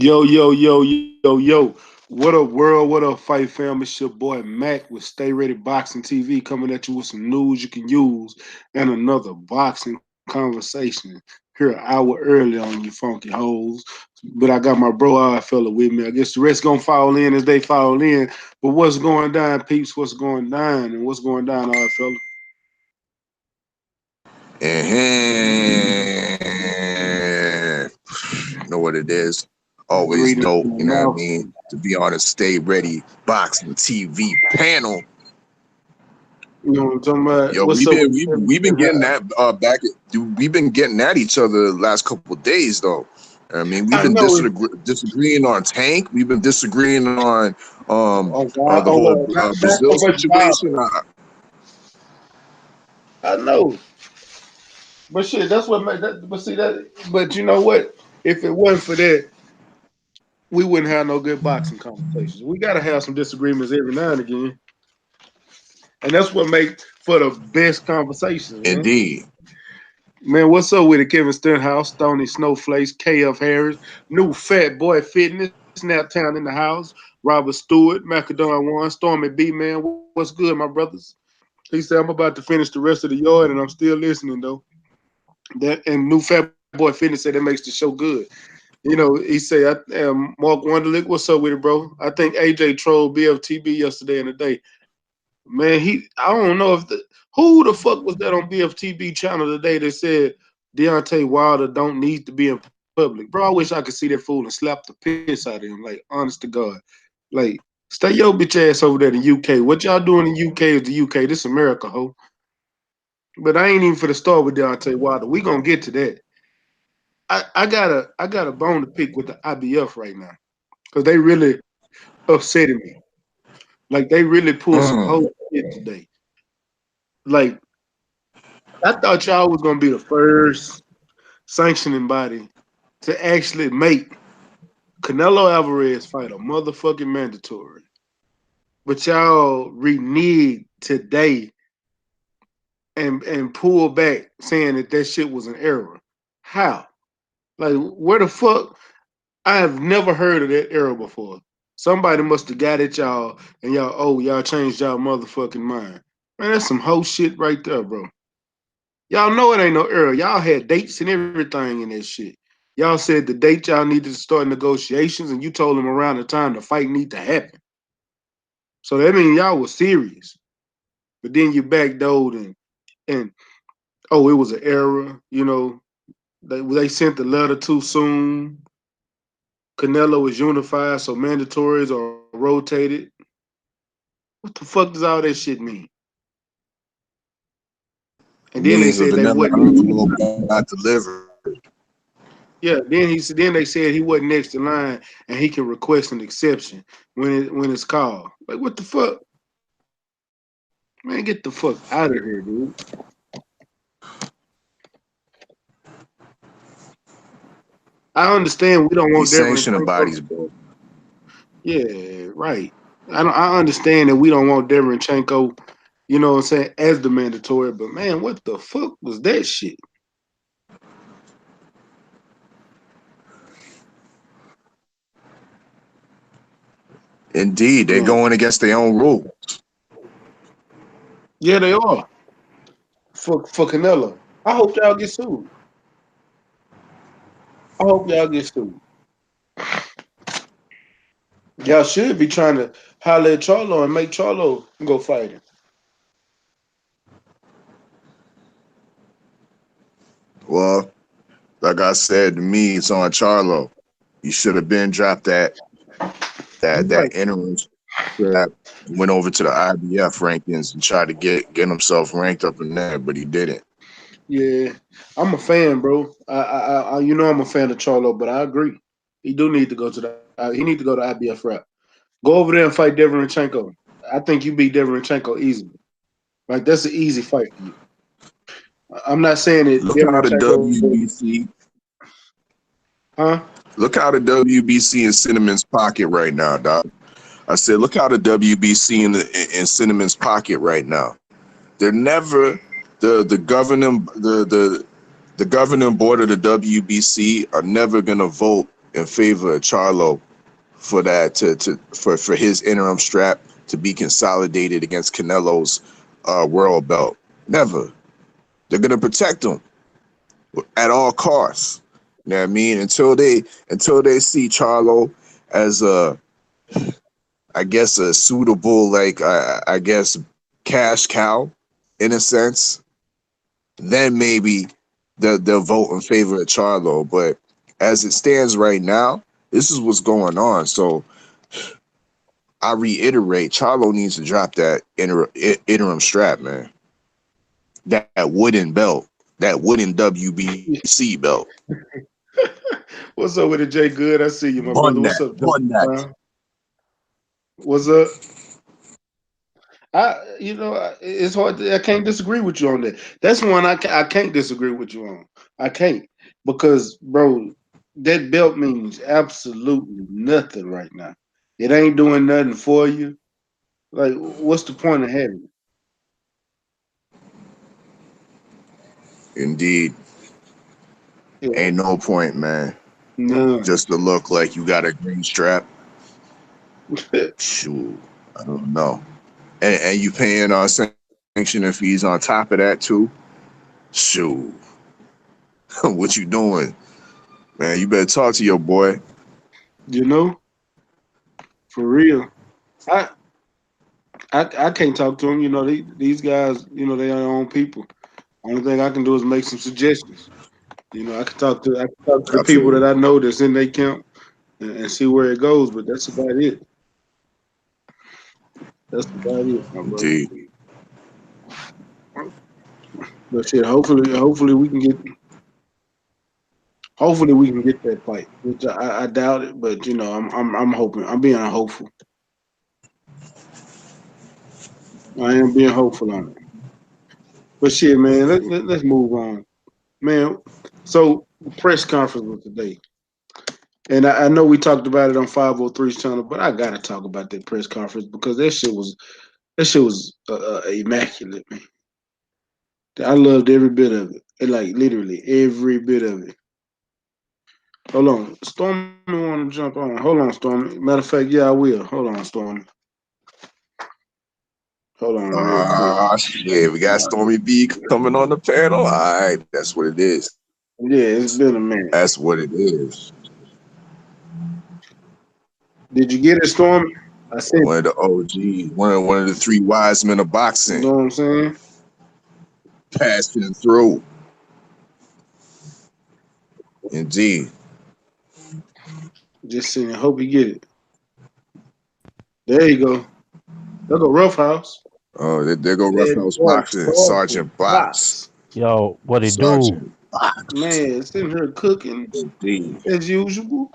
Yo, yo, yo, yo, yo. What up, world? What up, fight fam? It's your boy Mac with Stay Ready Boxing TV coming at you with some news you can use and another boxing conversation. Here an hour early on you funky hoes. But I got my bro eye fella with me. I guess the rest gonna fall in as they fall in. But what's going down, peeps? What's going down? And what's going down, eye fella? And know what it is. Always Greetings dope, from the you know what I mouth. mean? To be on a Stay Ready Boxing TV panel. You know what I'm talking about? Yo, What's we've up been with we, Kevin we've been getting Stenhouse? that we've been getting at each other the last couple of days though. I mean, we've I been know it. disagreeing on Tank. We've been disagreeing on Oh, God. the Oh, whole well, not Breazeale so much situation. I know. But shit, that's what made that. But see that. But you know what? If it wasn't for that, we wouldn't have no good boxing conversations. We gotta have some disagreements every now and again, and that's what makes for the best conversations, man. Indeed. Man, what's up with it? Kevin Stenhouse, Stony Snowflakes, KF Harris, New Fat Boy Fitness, Snaptown in the house, Robert Stewart, Macadon One, Stormy B, man. What's good, my brothers? He said, I'm about to finish the rest of the yard, and I'm still listening though. That and New Fat Boy Fitness said that makes the show good. You know, he say, Mark Wonderlick, what's up with it, bro? I think AJ trolled BFTB yesterday and today. Man, I don't know if who the fuck was that on BFTB channel today that said Deontay Wilder don't need to be in public, bro? I wish I could see that fool and slap the piss out of him, like, honest to God. Like, stay your bitch ass over there in the UK. What y'all doing in UK is the UK. This America, ho. But I ain't even for the start with Deontay Wilder. We gonna get to that. I got a bone to pick with the IBF right now because they really upsetting me. Like they really pulled some Mm. whole shit today. Like I thought y'all was gonna be the first sanctioning body to actually make Canelo Álvarez fight a motherfucking mandatory. But y'all reneged today and pulled back saying that that shit was an error. How? Like where the fuck? I have never heard of that error before. Somebody must have got at y'all and y'all changed y'all motherfucking mind. Man, that's some whole shit right there, bro. Y'all know it ain't no error. Y'all had dates and everything in that shit. Y'all said the date y'all needed to start negotiations, and you told them around the time the fight need to happen. So that means y'all was serious. But then you backdoored and oh, it was an error. You know, they sent the letter too soon. Canelo is unified, so mandatories are rotated. What the fuck does all that shit mean? And It then they means if said the they Canelo wasn't. envelope got delivered. Yeah, then they said he wasn't next in line and he can request an exception when it's called. Like what the fuck? Man, get the fuck out of here, dude. I understand we don't want These Devin sanctioning Chanko. bodies, bro. Yeah, right. I understand that we don't want Devin Chanko, you know what I'm saying, as the mandatory, but man, what the fuck was that shit? Indeed, they're Man. going against their own rules. Yeah, they are. For Canelo. I hope y'all get sued. I hope y'all get sued. Y'all should be trying to holler at Charlo and make Charlo go fight him. Well, like I said, to me, it's on Charlo. You should have been dropped that Right. interim strap, went over to the IBF rankings and tried to get himself ranked up in there, but he didn't. Yeah. I'm a fan, bro. You know I'm a fan of Charlo, but I agree. He do need to go to he need to go to IBF rap. Go over there and fight Deverenchenko. I think you beat Deverenchenko easily. Like that's an easy fight for you. I'm not saying that Look out at Deverenchenko, WBC. huh? Look out at WBC in Cinnamon's pocket right now, dog. I said, look out at WBC in Cinnamon's pocket right now. They're never the governing board of the WBC are never gonna vote in favor of Charlo for that for his interim strap to be consolidated against Canelo's world belt. Never. They're gonna protect him at all costs. You know what I mean? Until they see Charlo as I guess a suitable I guess cash cow in a sense, then maybe they'll vote in favor of Charlo. But as it stands right now, this is what's going on. So I reiterate, Charlo needs to drop that interim strap, man. That wooden belt, that wooden WBC belt. What's up with it, Jay Good? I see you, my brother. Bun What's that, up, Joe bun that. Brown? What's up? It's hard. I can't disagree with you on that. That's one I can't disagree with you on. I can't because, bro, that belt means absolutely nothing right now. It ain't doing nothing for you. Like, what's the point of having Indeed, it? ain't no point, man. None. Just to look like you got a green strap. Shoot, I don't know. And you paying sanctioning fees on top of that too. Shoot, what you doing, man? You better talk to your boy. You know, for real. I I can't talk to them. These guys. They are their own people. Only thing I can do is make some suggestions. I can talk to the I feel people that you. I know that's in their camp and see where it goes. But that's about it. That's about it, my brother. Indeed. But shit, hopefully we can get that fight, which I doubt it. But I'm hoping. I'm being hopeful. I am being hopeful on it. But shit, man, let's move on, man. So the press conference was today, and I know we talked about it on 503's channel, but I gotta talk about that press conference because that shit was immaculate, man. I loved every bit of it. Like literally every bit of it. Hold on. Stormy wanna jump on. Hold on, Stormy. Matter of fact, yeah, I will. Hold on, Stormy. Hold on real quick. Shit, we got Stormy B coming on the panel. All right, that's what it is. Yeah, it's been a minute. That's what it is. Did you get it, Stormy? I said, One of the OG, one of the three wise men of you boxing, know what I'm saying? passing through. Indeed. Just saying, hope you get it. There you go. There go Rough House. Oh, there go Rough That House boy Boxing, talking Sergeant Box. box. Yo, what it do? Sergeant Box. Man, sitting here cooking Indeed. as usual.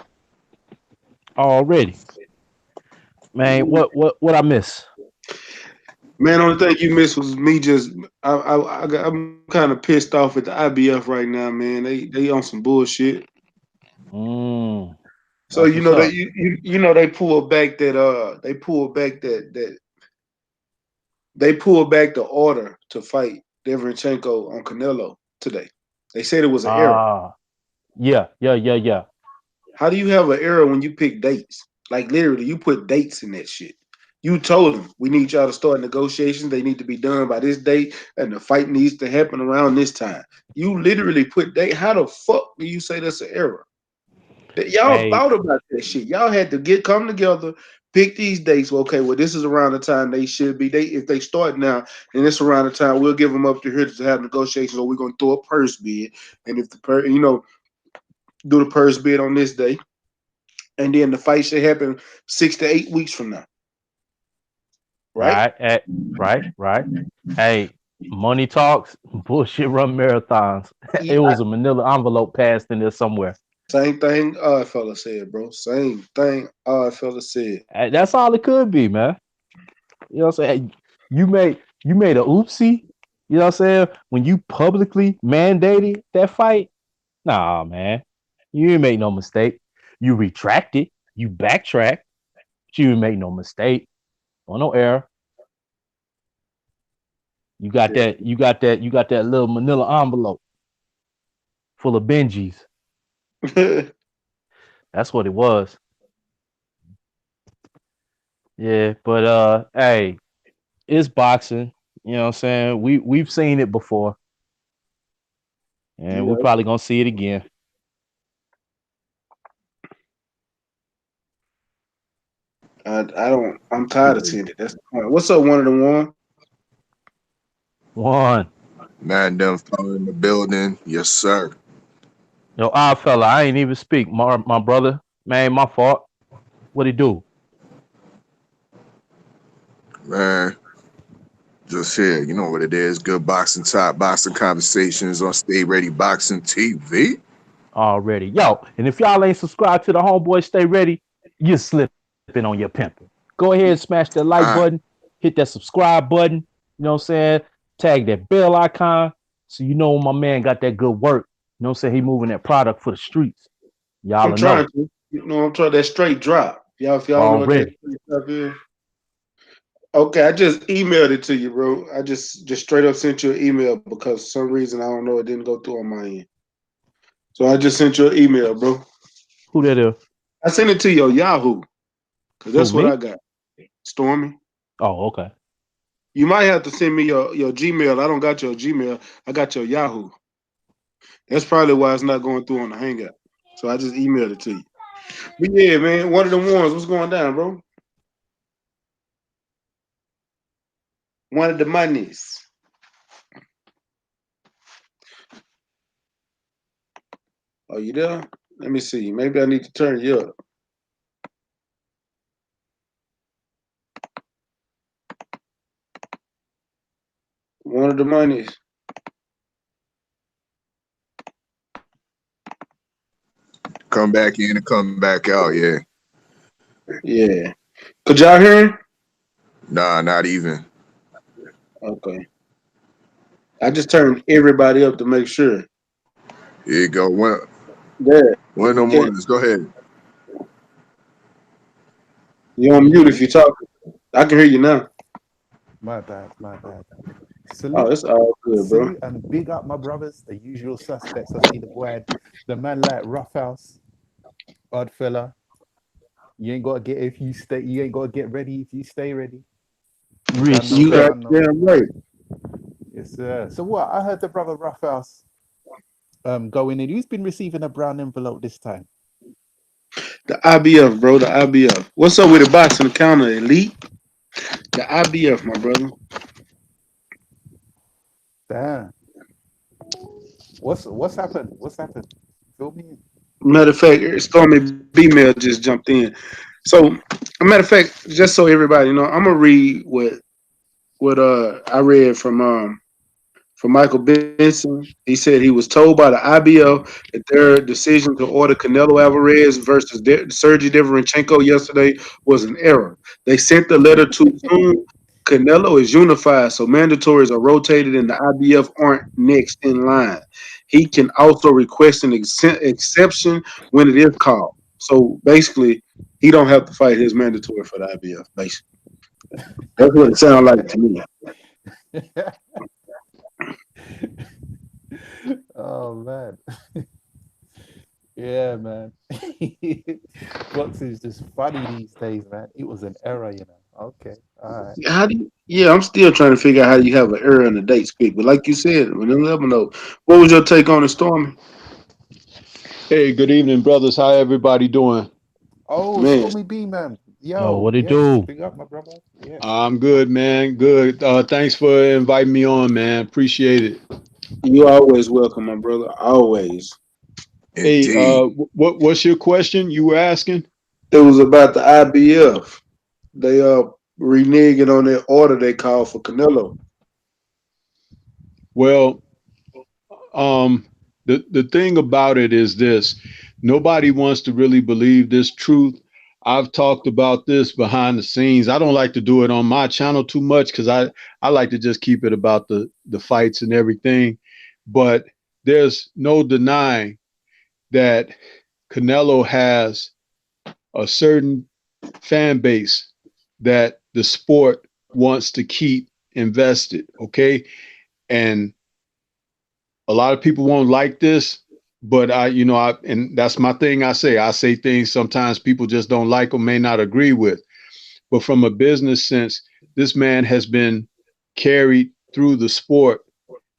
Already, man. What I miss? Man, only thing you missed was me just I'm kind of pissed off at the IBF right now, man. They on some bullshit. Mm, So that's what's up. they pulled back they pulled back the order to fight Deverenchenko on Canelo today. They said it was an error. Ah, yeah. How do you have an error when you pick dates? Like literally, you put dates in that shit. You told them we need y'all to start negotiations. They need to be done by this date, and the fight needs to happen around this time. You literally put date. How the fuck do you say that's an error? Y'all Hey, thought about that shit. Y'all had to come together, pick these dates. Well, okay, well, this is around the time they should be. If they start now, and it's around the time, we'll give them up to here to have negotiations, or we're gonna throw a purse bid. And if do the purse bid on this day, and then the fight should happen 6 to 8 weeks from now, right? right, right. Hey, money talks, bullshit run marathons. It was a Manila envelope passed in there somewhere. Same thing Odd Fella said, bro. Same thing Odd Fella said. Hey, that's all it could be, man. You know what I'm saying? Hey, you made a oopsie. You know what I'm saying? When you publicly mandated that fight, nah, man, you didn't make no mistake. You retracted, you backtrack, but you didn't make no mistake or no error. You got that. You got that. You got that little Manila envelope full of Benjis. That's what it was. Yeah, but hey, it's boxing. You know what I'm saying? We've seen it before, and we're Yeah, probably gonna see it again. I don't. I'm tired of seeing it. That's the point. What's up, one of the one? One. Man, them fell in the building. Yes, sir. Yo, odd fella, I ain't even speak. My brother, man, my fault. What he do? Man, just here. You know what it is. Good boxing talk, boxing conversations on Stay Ready Boxing TV. Already. Yo, and if y'all ain't subscribed to the homeboy Stay Ready, you're slipping on your pimping. Go ahead and smash that like Ah, button, hit that subscribe button, you know what I'm saying? Tag that bell icon so you know when my man got that good work. You know what I'm saying? He moving that product for the streets. Y'all I'm will trying know. to. You know, I'm trying that straight drop. Y'all, if y'all don't know what that Already. straight drop is. Okay, I just emailed it to you, bro. I just straight up sent you an email because for some reason I don't know it didn't go through on my end. So I just sent you an email, bro. Who that is? I sent it to your Yahoo because Who, that's what I me? got. Stormy. Oh, okay. You might have to send me your Gmail. I don't got your Gmail. I got your Yahoo. That's probably why it's not going through on the Hangout. So I just emailed it to you. But yeah, man, one of the ones. What's going down, bro? One of the monies. Are you there? Let me see. Maybe I need to turn you up. One of the monies. come back in and come back out. Yeah. Yeah. Could y'all hear him? Nah, not even. Okay. I just turned everybody up to make sure. Here you go. There. One of We them can't. ones. Go ahead. You're Can on you hear mute if me? you're talking. I can hear you now. My bad, my bad. Oh, Salute, it's all good, bro. salute, and big up my brothers, the usual suspects. I see the boy, the man like Roughhouse, odd fella. You ain't gotta get if you stay. You ain't gotta get ready if you stay ready. Done know, You got Respect. done know. damn right. Yes, sir. So what? I heard the brother Roughhouse going in. Who's been receiving a brown envelope this time? The IBF, bro. The IBF. What's up with the boxing counter elite? The IBF, my brother. Damn. What's happened? What's happened? Fill me in. Matter of fact, Stormy B-mail just jumped in. So, a matter of fact, just so everybody know, I'm gonna read what I read from Michael Benson. He said he was told by the IBL that their decision to order Canelo Alvarez versus Sergey Deverenchenko yesterday was an error. They sent the letter too soon. Canelo is unified, so mandatories are rotated and the IBF aren't next in line. He can also request an exception when it is called. So basically, he don't have to fight his mandatory for the IBF. Basically, that's what it sounds like to me. Oh man. Yeah, man. Boxing is just funny these days, man. It was an error, you know. Okay, all right. How do you? Yeah, I'm still trying to figure out how you have an error in the date speak. But like you said, we didn't let them know. What was your take on it, Stormy? Hey, good evening, brothers. How everybody doing? Oh, Man, Stormy B, man. Yo, Yo, what it yes, do? big up, my brother. Yes. I'm good, man. Good. Thanks for inviting me on, man. Appreciate it. you always welcome, my brother. Always. Hey, Indeed. what's your question? You were asking? It was about the IBF. They reneging on their order they called for Canelo. Well, um, the thing about it is this: nobody wants to really believe this truth. I've talked about this behind the scenes. I don't like to do it on my channel too much because I like to just keep it about the fights and everything. But there's no denying that Canelo has a certain fan base that the sport wants to keep invested. Okay. And a lot of people won't like this, But and that's my thing. I say things sometimes people just don't like or may not agree with. But from a business sense, this man has been carried through the sport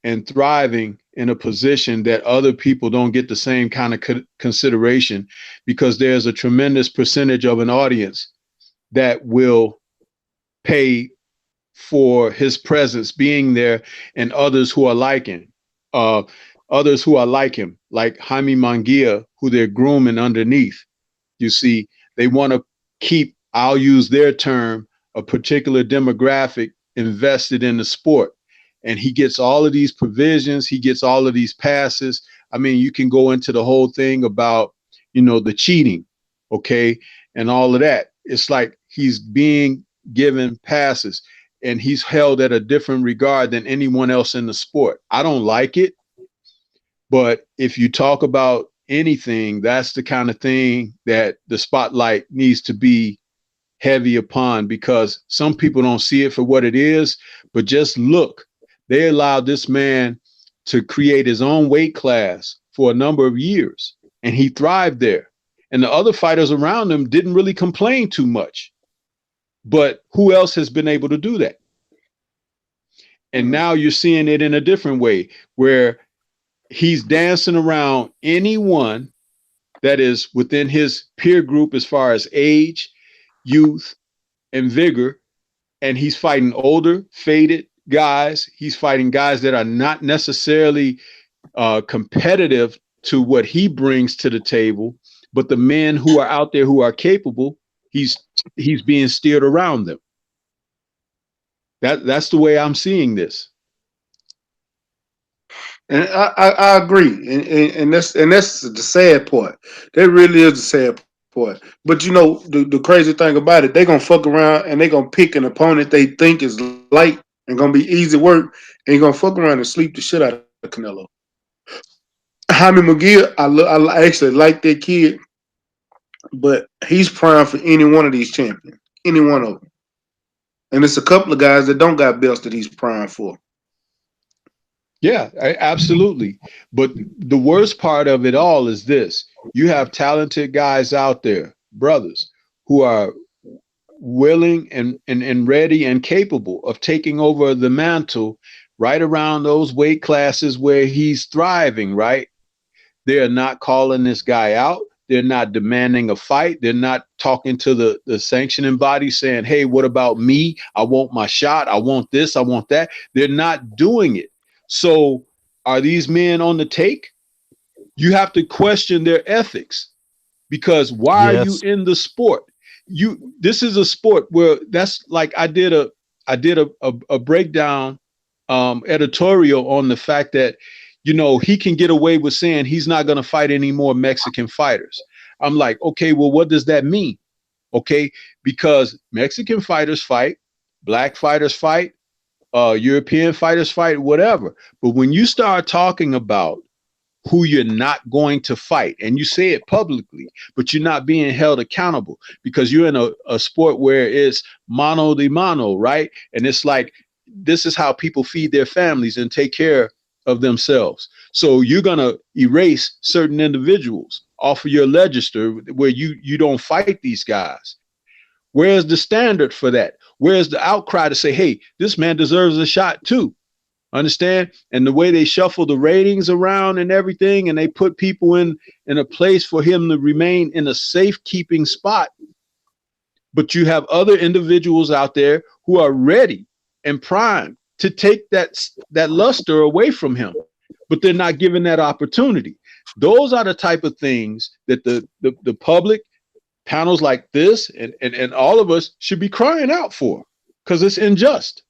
and thriving in a position that other people don't get the same kind of consideration, because there's a tremendous percentage of an audience that will pay for his presence being there, and others who are like him, uh, like Jaime Munguia, who they're grooming underneath. You see, they want to keep, I'll use their term, a particular demographic invested in the sport. And he gets all of these provisions, he gets all of these passes. I mean, you can go into the whole thing about, the cheating, okay, and all of that. It's like he's being given passes, and he's held at a different regard than anyone else in the sport. I don't like it, but if you talk about anything, that's the kind of thing that the spotlight needs to be heavy upon, because some people don't see it for what it is. But just look, they allowed this man to create his own weight class for a number of years, and he thrived there. And the other fighters around him didn't really complain too much. But who else has been able to do that? And now you're seeing it in a different way, where he's dancing around anyone that is within his peer group as far as age, youth, and vigor. And he's fighting older, faded guys. He's fighting guys that are not necessarily competitive to what he brings to the table, but the men who are out there who are capable, he's being steered around them. That's the way I'm seeing this. And I agree, and that's the sad part. That really is the sad part. But the crazy thing about it, they gonna fuck around and they gonna pick an opponent they think is light and gonna be easy work, and you're gonna fuck around and sleep the shit out of Canelo. Jaime McGill, I actually like that kid, but he's prime for any one of these champions, any one of them. And it's a couple of guys that don't got belts that he's prime for. Yeah, absolutely. But the worst part of it all is this. You have talented guys out there, brothers, who are willing and ready and capable of taking over the mantle right around those weight classes where he's thriving, right? They're not calling this guy out. They're not demanding a fight. They're not talking to the sanctioning body saying, hey, what about me? I want my shot. I want this. I want that. They're not doing it. So are these men on the take? You have to question their ethics, because why are you in the sport? This is a sport where that's like I did a breakdown editorial on the fact that he can get away with saying he's not going to fight any more Mexican fighters. I'm like, okay, well, what does that mean? Okay, because Mexican fighters fight, black fighters fight, European fighters fight, whatever. But when you start talking about who you're not going to fight, and you say it publicly, but you're not being held accountable, because you're in a sport where it's mano de mano, right? And it's like, this is how people feed their families and take care of themselves. So you're going to erase certain individuals off of your register where you don't fight these guys. Where's the standard for that? Where's the outcry to say, hey, this man deserves a shot too? Understand? And the way they shuffle the ratings around and everything, and they put people in a place for him to remain in a safekeeping spot. But you have other individuals out there who are ready and primed to take that luster away from him, but they're not given that opportunity. Those are the type of things that the public, panels like this, and all of us should be crying out for, because it's unjust.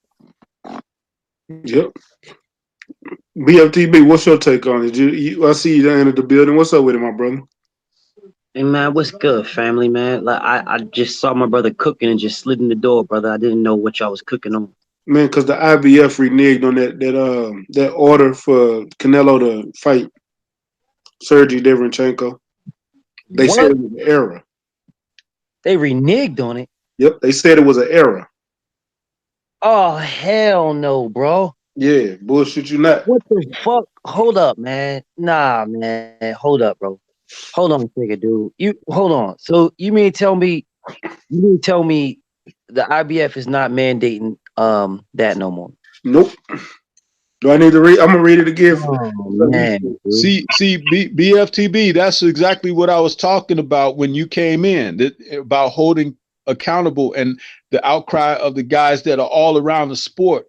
Yep. BFTB, what's your take on it? I see you entered the building. What's up with it, my brother? Hey man, what's good, family, man? Like I just saw my brother cooking and just slid in the door, brother. I didn't know what y'all was cooking on. Man, because the IBF reneged on that order for Canelo to fight Sergey Deverenchenko. They said it was an error. They reneged on it. Yep, they said it was an error. Oh hell no, bro. Yeah, bullshit you not. What the fuck? hold up, man. Nah, man. Hold up, bro. Hold on a second, dude. You hold on. So you mean tell me the IBF is not mandating that no more? Nope. Do I need to read? I'm gonna read it again. Oh man, dude. BFTB, that's exactly what I was talking about when you came in, about holding accountable and the outcry of the guys that are all around the sport.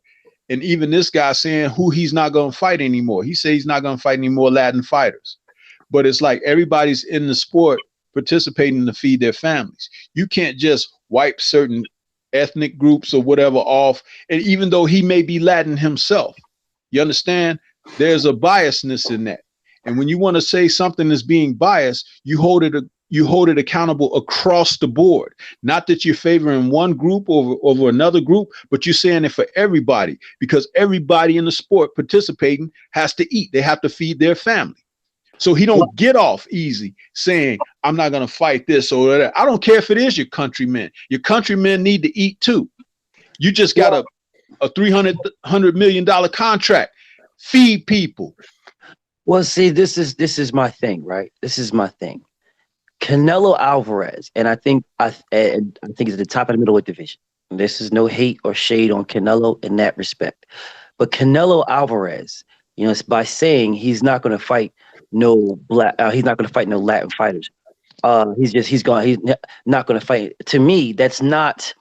And even this guy saying who he's not going to fight anymore. He said he's not going to fight any more Latin fighters. But it's like everybody's in the sport participating to feed their families. You can't just wipe certain ethnic groups or whatever off. And even though he may be Latin himself, you understand? There's a biasness in that. And when you want to say something is being biased, you hold it accountable across the board. Not that you're favoring one group over another group, but you're saying it for everybody, because everybody in the sport participating has to eat. They have to feed their family. So he don't get off easy saying, I'm not going to fight this or that. I don't care if it is your countrymen. Your countrymen need to eat too. You just got a $300 million contract. Feed people. Well, see, this is my thing, right? This is my thing. Canelo Álvarez, and I think it's at the top of the middleweight division. This is no hate or shade on Canelo in that respect, but Canelo Álvarez, it's by saying he's not going to fight he's not going to fight no Latin fighters. He's not going to fight. To me, it's not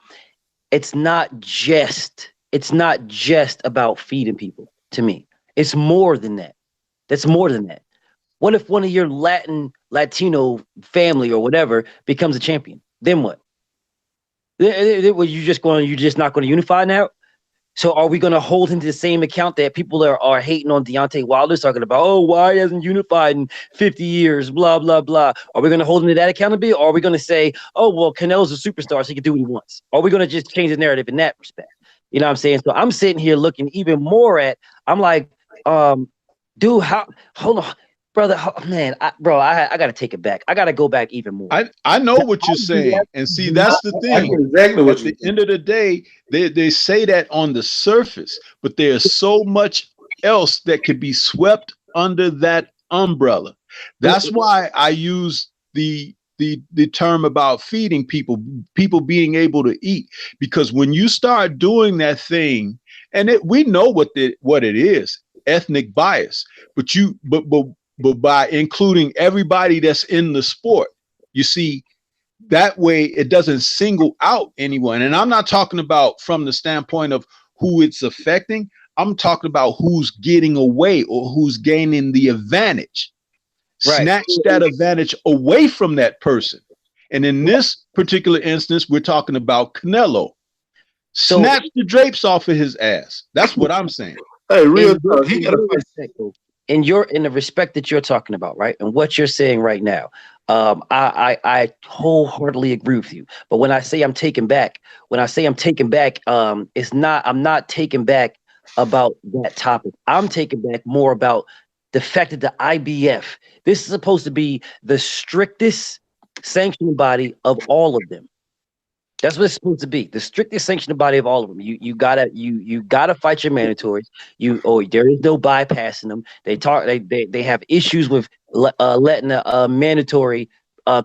just about feeding people. To me, it's more than that. That's more than that. What if one of your Latino family or whatever becomes a champion? Then what? You're just not going to unify now? So are we going to hold him to the same account that people are hating on Deontay Wilder, talking about, oh, why he hasn't unified in 50 years, blah, blah, blah. Are we going to hold him to that accountability? Or are we going to say, oh, well, Canelo's a superstar, so he can do what he wants? Are we going to just change the narrative in that respect? You know what I'm saying? So I'm sitting here looking even more I'm like, dude, hold on. Brother, man, I got to take it back. I got to go back even more. I know what you're saying. And see, that's the thing. Exactly At the end of the day, they say that on the surface, but there's so much else that could be swept under that umbrella. That's why I use the term about feeding people being able to eat, because when you start doing that thing, and we know what it is, ethnic bias, but by including everybody that's in the sport, you see, that way it doesn't single out anyone. And I'm not talking about from the standpoint of who it's affecting. I'm talking about who's getting away or who's gaining the advantage. Right. Snatch that advantage away from that person. And in this particular instance, we're talking about Canelo. Snatch the drapes off of his ass. That's what I'm saying. Hey, real talk. He got a in the respect that you're talking about, right? And what you're saying right now, I wholeheartedly agree with you. But when I say I'm taking back, I'm not taking back about that topic. I'm taking back more about the fact that the IBF, this is supposed to be the strictest sanctioning body of all of them. That's what it's supposed to be. The strictest sanctioned body of all of them. You gotta fight your mandatories. There is no bypassing them. They have issues with letting a mandatory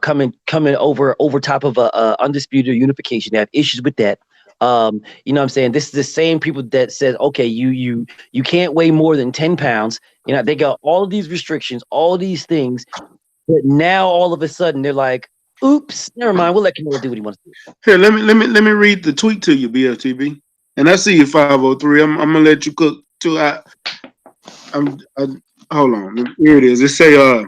coming over top of a undisputed unification. They have issues with that. You know what I'm saying? This is the same people that said, okay, you can't weigh more than 10 pounds. You know, they got all of these restrictions, all of these things, but now all of a sudden they're like, oops, never mind. We'll let Canelo do what he wants to do. Here, let me read the tweet to you, BFTB. And I see you 503. I'm gonna let you cook too. Hold on. Here it is. It say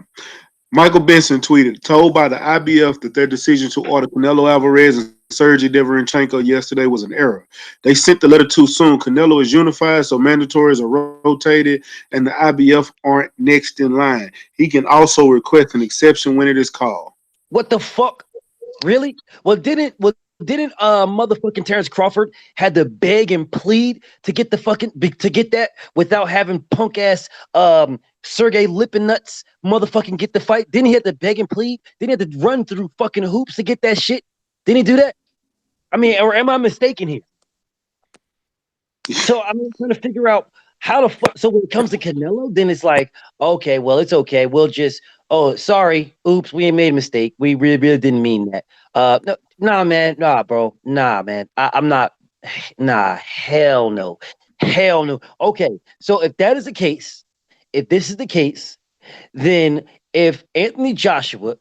Michael Benson tweeted, told by the IBF that their decision to order Canelo Álvarez and Sergey Deverenchenko yesterday was an error. They sent the letter too soon. Canelo is unified, so mandatories are rotated, and the IBF aren't next in line. He can also request an exception when it is called. What the fuck? Really? Well, didn't motherfucking Terrence Crawford had to beg and plead to get that without having punk ass Sergey Lipinnuts motherfucking get the fight? Didn't he have to beg and plead? Didn't he have to run through fucking hoops to get that shit? Didn't he do that? I mean, or am I mistaken here? So I'm trying to figure out How the fuck? So when it comes to Canelo, then it's like, okay, well, it's okay. We'll just, oh, sorry, oops, we ain't made a mistake. We really didn't mean that. No, nah, man, nah, bro, nah, man. I'm not. Nah, hell no. Okay, so if that is the case, if this is the case, then if Anthony Joshua,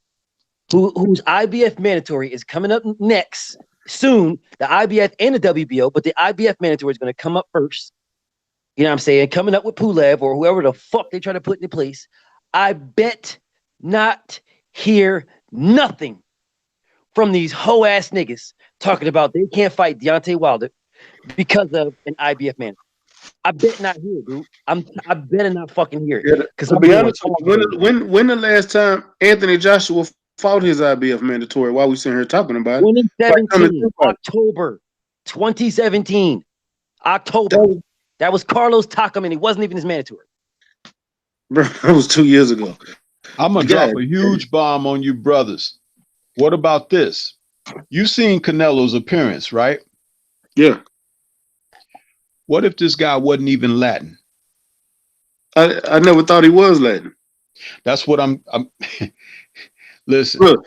whose IBF mandatory is coming up next soon, the IBF and the WBO, but the IBF mandatory is going to come up first. You know what I'm saying? Coming up with Pulev or whoever the fuck they try to put into place. I bet not hear nothing from these hoe ass niggas talking about they can't fight Deontay Wilder because of an IBF man. I bet not hear it, dude. I better not fucking hear it. Yeah, Because to I'm be going honest, when the last time Anthony Joshua fought his IBF mandatory? While we sitting here talking about it, 2017, October 2017, October. That was Carlos Takam, and he wasn't even his mandatory. Bro, that was 2 years ago. I'm gonna drop a huge bomb on you, brothers. What about this? You've seen Canelo's appearance, right? Yeah. What if this guy wasn't even Latin? I never thought he was Latin. That's what I'm listen. Look,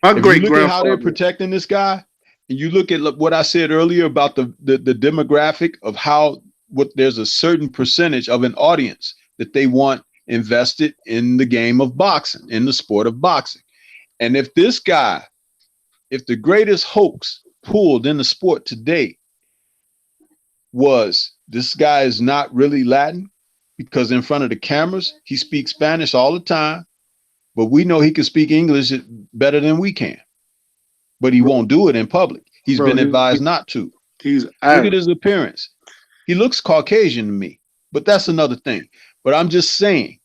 my great grandfather. Look at how they're protecting this guy, and you look at what I said earlier about the demographic of how there's a certain percentage of an audience that they want invested in the game of boxing, in the sport of boxing. And if this guy, if the greatest hoax pulled in the sport today was this guy is not really Latin, because in front of the cameras, he speaks Spanish all the time, but we know he can speak English better than we can. But he won't do it in public. He's been advised not to. Look at his appearance. He looks Caucasian to me, but that's another thing. But I'm just saying,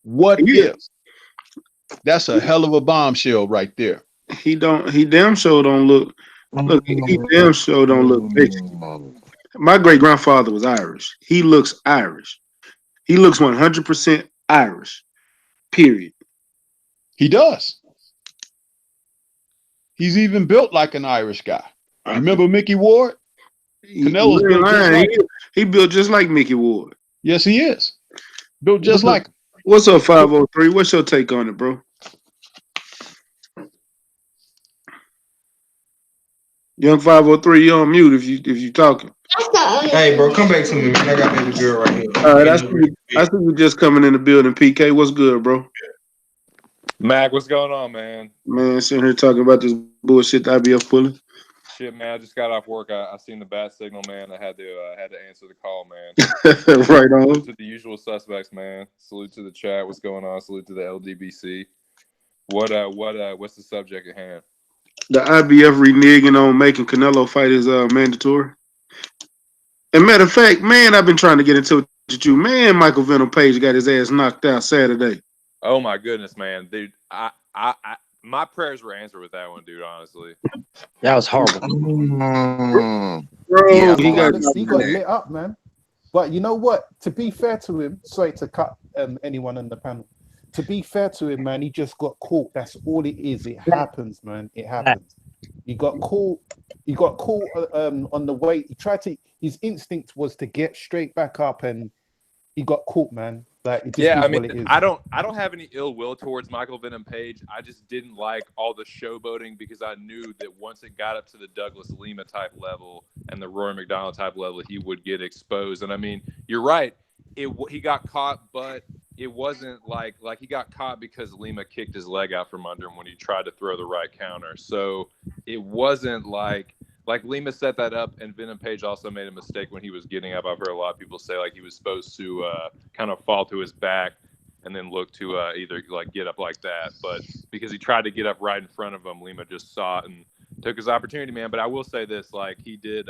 what if? That's a hell of a bombshell right there. He damn sure don't look. Look, he damn sure don't look Mexican. My great grandfather was Irish. He looks Irish. He looks 100% Irish. Period. He does. He's even built like an Irish guy. Remember Mickey Ward? Canelo's built just like him. He built just like Mickey Ward. Yes, he is. Built just like him. What's up, 503? What's your take on it, bro? Young 503, you're on mute if you talking. Hey, bro, come back to me, man. I got baby girl right here. All right, I see you just coming in the building. PK, what's good, bro? Mac, what's going on, man? Man, sitting here talking about this bullshit that IBF pulling. Shit, man, I just got off work. I seen the bat signal, man. I had to answer the call, man. Right on. Salute to the usual suspects, man. Salute to the chat. What's going on? Salute to the LDBC. What's the subject at hand? The IBF reneging on making Canelo fight is mandatory. And matter of fact, man, I've been trying to get into it with you. Man, Michael Venom Page got his ass knocked out Saturday. Oh my goodness, man, dude! My prayers were answered with that one, dude. Honestly, that was horrible. Bro, yeah, he got lit up, man. But you know what? To be fair to him, sorry to cut anyone on the panel. To be fair to him, man, he just got caught. That's all it is. It happens, man. It happens. He got caught. He got caught on the way. He tried to. His instinct was to get straight back up, and he got caught, man. Like, it just yeah, I mean, I don't have any ill will towards Michael Venom Page. I just didn't like all the showboating because I knew that once it got up to the Douglas Lima type level and the Rory McDonald type level, he would get exposed. And I mean, you're right. He got caught, but it wasn't like he got caught because Lima kicked his leg out from under him when he tried to throw the right counter. So it wasn't like Lima set that up, and Venom Page also made a mistake when he was getting up. I've heard a lot of people say like he was supposed to kind of fall to his back and then look to either like get up like that. But because he tried to get up right in front of him, Lima just saw it and took his opportunity, man. But I will say this, like he did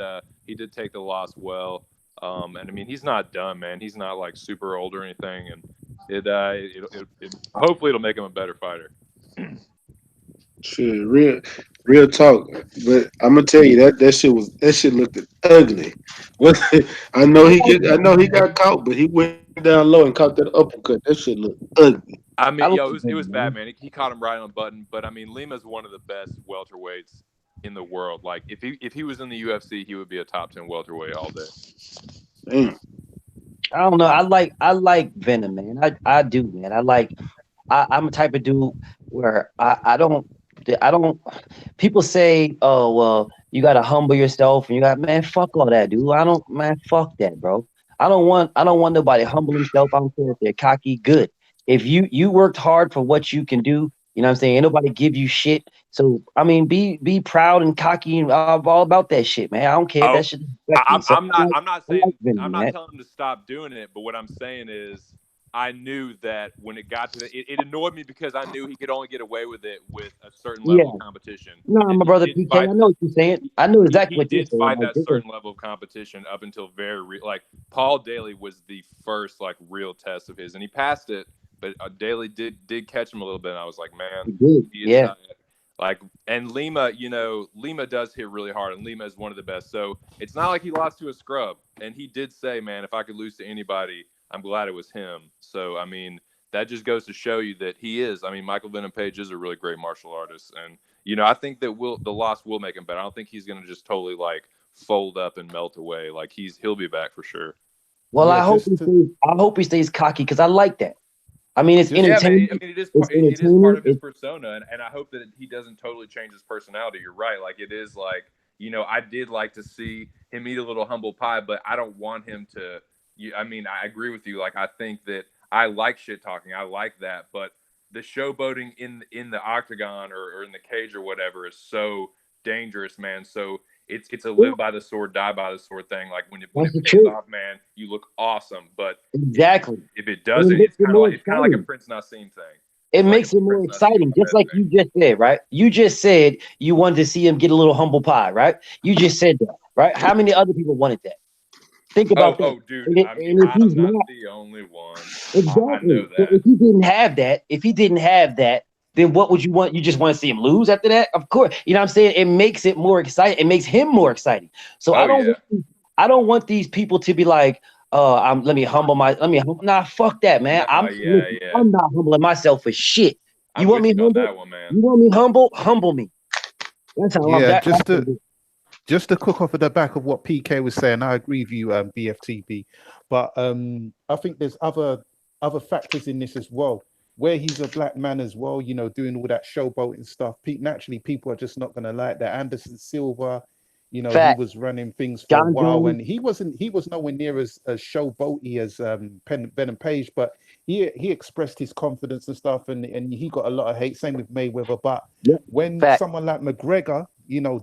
take the loss well. And I mean, he's not done, man. He's not like super old or anything, and it hopefully it'll make him a better fighter. Shit, real talk. But I'm gonna tell you that shit looked ugly. I know he got caught, but he went down low and caught that uppercut. That shit looked ugly. I mean, it was bad, man. He caught him right on the button. But I mean, Lima's one of the best welterweights in the world. Like if he was in the UFC, he would be a top 10 welterweight all day. Damn. I don't know. I like Venom, man. I do, man. I'm a type of dude where I don't. People say, "Oh, well, you gotta humble yourself," and you got, man, fuck all that, dude. I don't, man, fuck that, bro. I don't want nobody humble himself. I don't care if they're cocky. Good. If you worked hard for what you can do, you know what I'm saying. Ain't nobody give you shit. So I mean, be proud and cocky and all about that shit, man. I don't care. That Oh, shit respect me. So I'm not. I'm not I like saying. I'm Venom, not man. telling him to stop doing it. But what I'm saying is, I knew that when it got to it annoyed me because I knew he could only get away with it with a certain level Yeah. of competition, No, and my he brother did PK. I fight know that. what you're saying. I know exactly He what you're did saying. fight Like that this is certain level of competition up until like Paul Daly was the first like real test of his, and he passed it. But Daly did catch him a little bit, and I was like, man, good. he is Yeah. not like. And Lima, Lima does hit really hard, and Lima is one of the best. So it's not like he lost to a scrub. And he did say, man, if I could lose to anybody, I'm glad it was him. So I mean, that just goes to show you that he is. I mean, Michael Venom Page is a really great martial artist, and I think that the loss will make him better. I don't think he's going to just totally like fold up and melt away. Like he'll be back for sure. Well, Yeah, I hope just he to stays. I hope he stays cocky because I like that. I mean, it's just Yeah, man. I entertainment. mean, It's it is part entertainment. of his persona, and I hope that he doesn't totally change his personality. You're right. Like it is like I did like to see him eat a little humble pie, but I don't want him to. I mean, I agree with you. Like I think that I like shit talking. I like that, but the showboating in the octagon or in the cage or whatever is so dangerous, man. So it's a Yeah, live by the sword, die by the sword thing. Like when that's it the pays truth. off, man, you look awesome. But Exactly. if it And doesn't, it makes it more it's kind of like a exciting. Prince Nassim thing. It It's like a makes it more Prince Nassim exciting. Just like thing. you just said, right? You just said you wanted to see him get a little humble pie, right? You just said that, right? How many other people wanted that? Think about that. Dude. And, I mean, and if I'm he's not not the only one. I exactly, know so that. if he didn't have that, then what would you want? You just want to see him lose after that? Of course, you know what I'm saying. It makes it more exciting. It makes him more exciting. So Oh yeah. I don't want these people to be like, nah, fuck that, man. No, yeah, yeah. I'm not humbling myself for shit. You I'm want with me you on humble? that one, man. You want me humble? Humble me. That's how I'm yeah, that. That's just what to it is. just to cook off of the back of what PK was saying, I agree with you, BFTB. But I think there's other factors in this as well. Where he's a black man as well, doing all that showboating stuff. Naturally, people are just not going to like that. Anderson Silva, he Fact. was running things for a John while, Jones. and he was nowhere near as showboaty as Ben and Page, but he expressed his confidence and stuff, and he got a lot of hate. Same with Mayweather, but Yep. when Fact. someone like McGregor,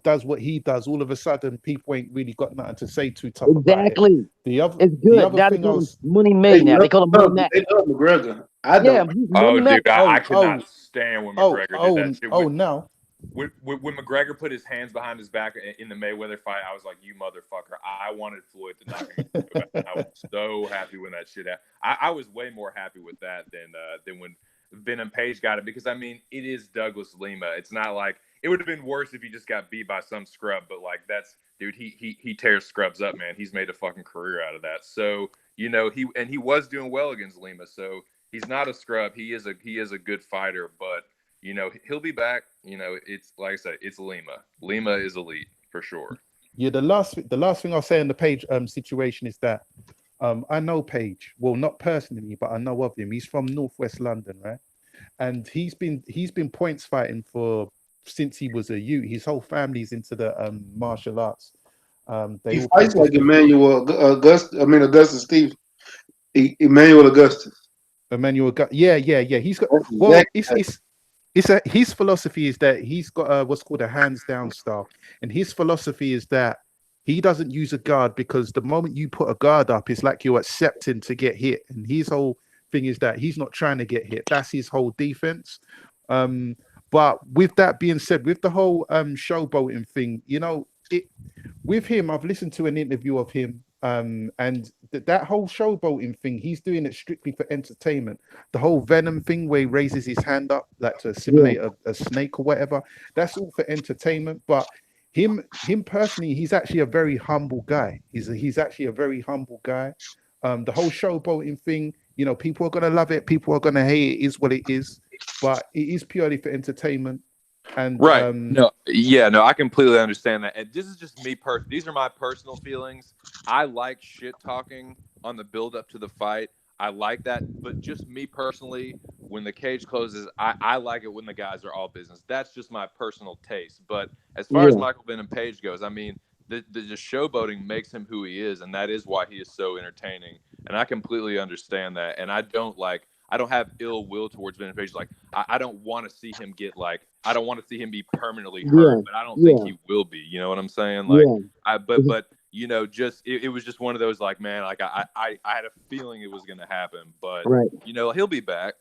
does what he does, all of a sudden people ain't really got nothing to say too tough about it. Exactly. The other It's the good. other Now they thing I call him was Money May now. They call him Money Mac. They love McGregor. I Yeah, don't. he's Oh, Money Mac. dude, I oh could oh not stand when oh McGregor did that oh shit. oh now When McGregor put his hands behind his back in the Mayweather fight, I was like, "You motherfucker!" I wanted Floyd to knock him out. I was so happy when that shit happened. I was way more happy with that than when Venom Page got it, because I mean, it is Douglas Lima. It's not like it would have been worse if he just got beat by some scrub, but like that's dude, he tears scrubs up, man. He's made a fucking career out of that. So he was doing well against Lima. So he's not a scrub. He is a good fighter, but he'll be back. It's like I said, it's Lima. Lima is elite for sure. yeah, the last thing I'll say in the Page situation is that I know Page, well, not personally, but I know of him. He's from Northwest London, right? And he's been points fighting for since he was a youth. His whole family's into the martial arts. They He all fights like practice the Augustus Steve. Emmanuel Augustus. Emmanuel. Yeah. He's got, That's well, exactly. his philosophy is that he's got what's called a hands down style, and his philosophy is that he doesn't use a guard, because the moment you put a guard up, it's like you're accepting to get hit. And his whole thing is that he's not trying to get hit. That's his whole defense. Um, but with that being said, with the whole showboating thing, with him, I've listened to an interview of him, and that whole showboating thing, he's doing it strictly for entertainment. The whole Venom thing, where he raises his hand up like to Yeah. simulate a snake or whatever, that's all for entertainment. But him personally, he's actually a very humble guy. He's actually a very humble guy. The whole showboating thing, people are gonna love it, people are gonna hate it. Is what it is, but it is purely for entertainment. And Right. No. Yeah. No. I completely understand that. And this is just me. These are my personal feelings. I like shit talking, on the build up to the fight. I like that, but just me personally, when the cage closes, I like it when the guys are all business. That's just my personal taste. But as far as Michael Venom Page goes, I mean, the just showboating makes him who he is, and that is why he is so entertaining. And I completely understand that. And I don't have ill will towards Venom Page. Like, I don't want to see him get I don't want to see him be permanently hurt, but I don't think he will be. You know what I'm saying? Like, but you know, just it was just one of those, like, man, like I had a feeling it was gonna happen, but you know, he'll be back.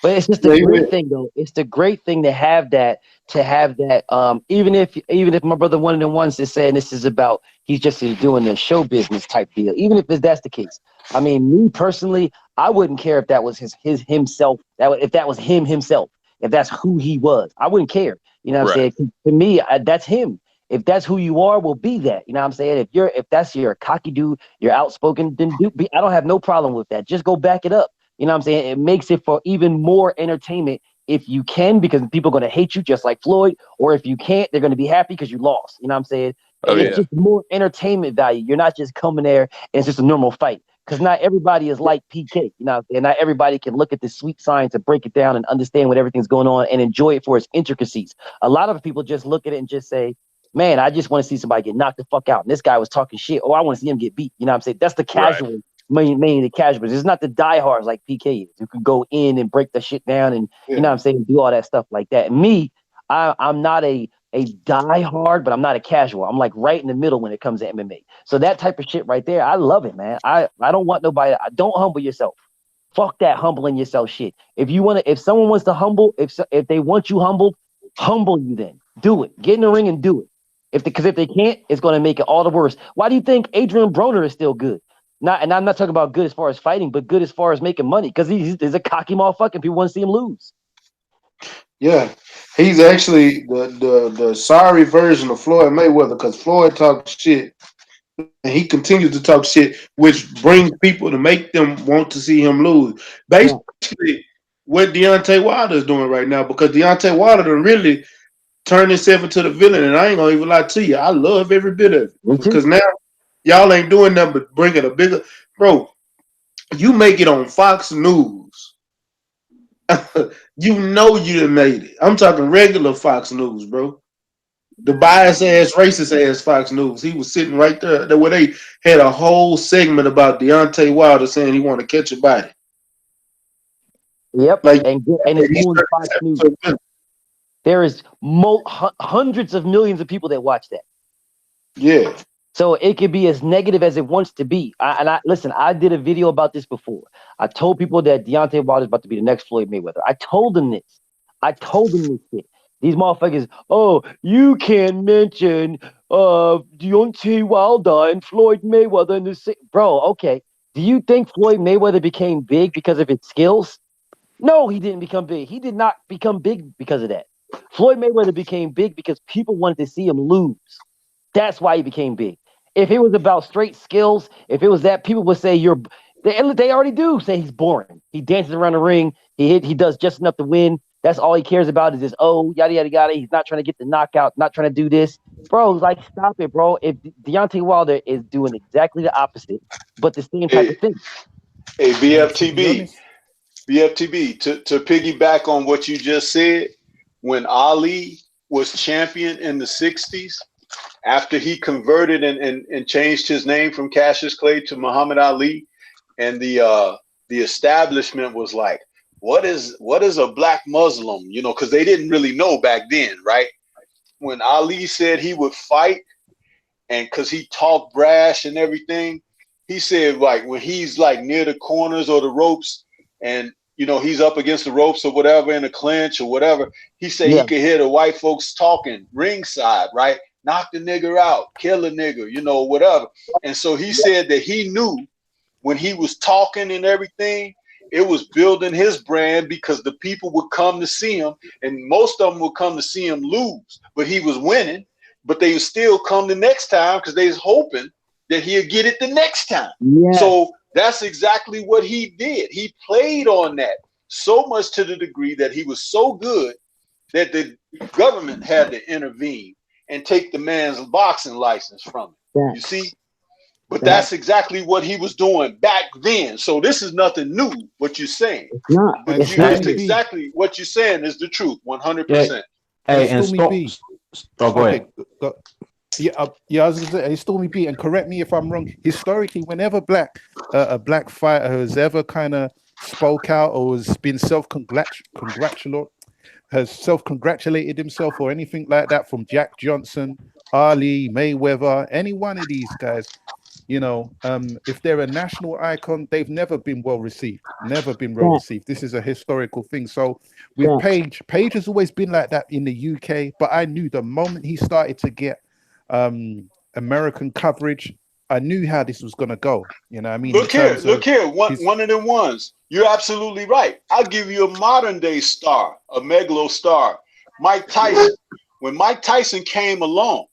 But it's just a great thing, though. It's the great thing to have that. Even if my brother one of them ones is saying this is about he's just doing the show business type deal. Even if that's the case, I mean, me personally, I wouldn't care if that was himself. If that was him himself. If that's who he was, I wouldn't care. You know what I'm saying? To me, that's him. If that's who you are, will be that. You know what I'm saying? If that's your cocky dude, you're outspoken, then I don't have no problem with that. Just go back it up. You know what I'm saying? It makes it for even more entertainment if you can, because people are going to hate you just like Floyd, or if you can't, they're going to be happy because you lost. You know what I'm saying? It's just more entertainment value. You're not just coming there and it's just a normal fight, because not everybody is like PK. You know what I'm saying? Not everybody can look at the sweet science and break it down and understand what everything's going on and enjoy it for its intricacies. A lot of people just look at it and just say, man, I just want to see somebody get knocked the fuck out. And this guy was talking shit. Oh, I want to see him get beat. You know what I'm saying? That's the casual. Mainly the casuals. It's not the diehards like PK is, who can go in and break the shit down and you know what I'm saying, do all that stuff like that. And me, I'm not a diehard, but I'm not a casual. I'm like right in the middle when it comes to MMA. So that type of shit right there, I love it, man. I don't want nobody. Don't humble yourself. Fuck that humbling yourself shit. If someone wants to humble, if they want you humbled, humble you then. Do it. Get in the ring and do it. Because if they can't, it's going to make it all the worse. Why do you think Adrian Broner is still good? And I'm not talking about good as far as fighting, but good as far as making money, because he's a cocky motherfucker. People want to see him lose. Yeah, he's actually the sorry version of Floyd Mayweather, because Floyd talks shit and he continues to talk shit, which brings people to make them want to see him lose. Basically, what Deontay Wilder is doing right now, because Deontay Wilder done really turned himself into the villain, and I ain't gonna even lie to you, I love every bit of it, because now y'all ain't doing nothing but bringing a bigger, bro. You make it on Fox News. You know you done made it. I'm talking regular Fox News, bro. The biased ass, racist ass Fox News. He was sitting right there where they had a whole segment about Deontay Wilder saying he want to catch a body. Yep, like, and it's on Fox News. There is hundreds of millions of people that watch that. Yeah. So it could be as negative as it wants to be. Listen, I did a video about this before. I told people that Deontay Wilder is about to be the next Floyd Mayweather. I told them this. Shit. These motherfuckers, oh, you can't mention Deontay Wilder and Floyd Mayweather in the same. Bro, okay. Do you think Floyd Mayweather became big because of his skills? No, he didn't become big. He did not become big because of that. Floyd Mayweather became big because people wanted to see him lose. That's why he became big. If it was about straight skills, if it was that, people would say they already do say he's boring. He dances around the ring. He does just enough to win. That's all he cares about is this, yada, yada, yada. He's not trying to get the knockout, not trying to do this. Bro, like, stop it, bro. If Deontay Wilder is doing exactly the opposite, but the same type of thing. Hey, BFTB, to piggyback on what you just said, when Ali was champion in the 60s, after he converted and changed his name from Cassius Clay to Muhammad Ali, and the establishment was like, what is a black Muslim? You know, because they didn't really know back then, right? When Ali said he would fight, and because he talked brash and everything, he said, like, when he's like near the corners or the ropes, and you know he's up against the ropes or whatever in a clinch or whatever, he said he could hear the white folks talking ringside, right? Knock the nigger out, kill a nigger, you know, whatever. And so he said that he knew when he was talking and everything, it was building his brand, because the people would come to see him, and most of them would come to see him lose, but he was winning, but they would still come the next time because they was hoping that he'd get it the next time. Yes. So that's exactly what he did. He played on that so much, to the degree that he was so good that the government had to intervene and take the man's boxing license from him. You see? But that's exactly what he was doing back then. So this is nothing new, what you're saying. It's not. But It's you, not. it's exactly what you're saying is the truth, 100%. Hey, and Stormy B. go ahead. Yeah, I was gonna say, hey, Stormy B, and correct me if I'm wrong. Historically, whenever a black fighter has ever kind of spoke out or has been self-congratulated himself or anything like that, from Jack Johnson, Ali, Mayweather, any one of these guys, if they're a national icon, they've never been well received. Never been well received. This is a historical thing. So with Page has always been like that in the UK, but I knew the moment he started to get American coverage, I knew how this was going to go. You know what I mean? Look here. One of them ones. You're absolutely right. I'll give you a modern day star, a megalo star, Mike Tyson. When Mike Tyson came along,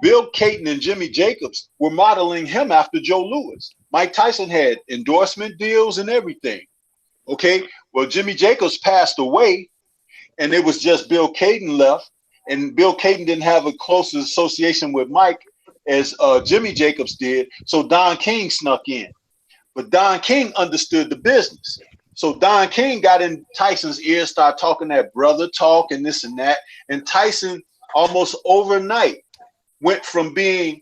Bill Caton and Jimmy Jacobs were modeling him after Joe Louis. Mike Tyson had endorsement deals and everything. Okay. Well, Jimmy Jacobs passed away, and it was just Bill Caton left. And Bill Caton didn't have a close association with Mike as Jimmy Jacobs did. So Don King snuck in. But Don King understood the business. So Don King got in Tyson's ear, started talking that brother talk and this and that. And Tyson almost overnight went from being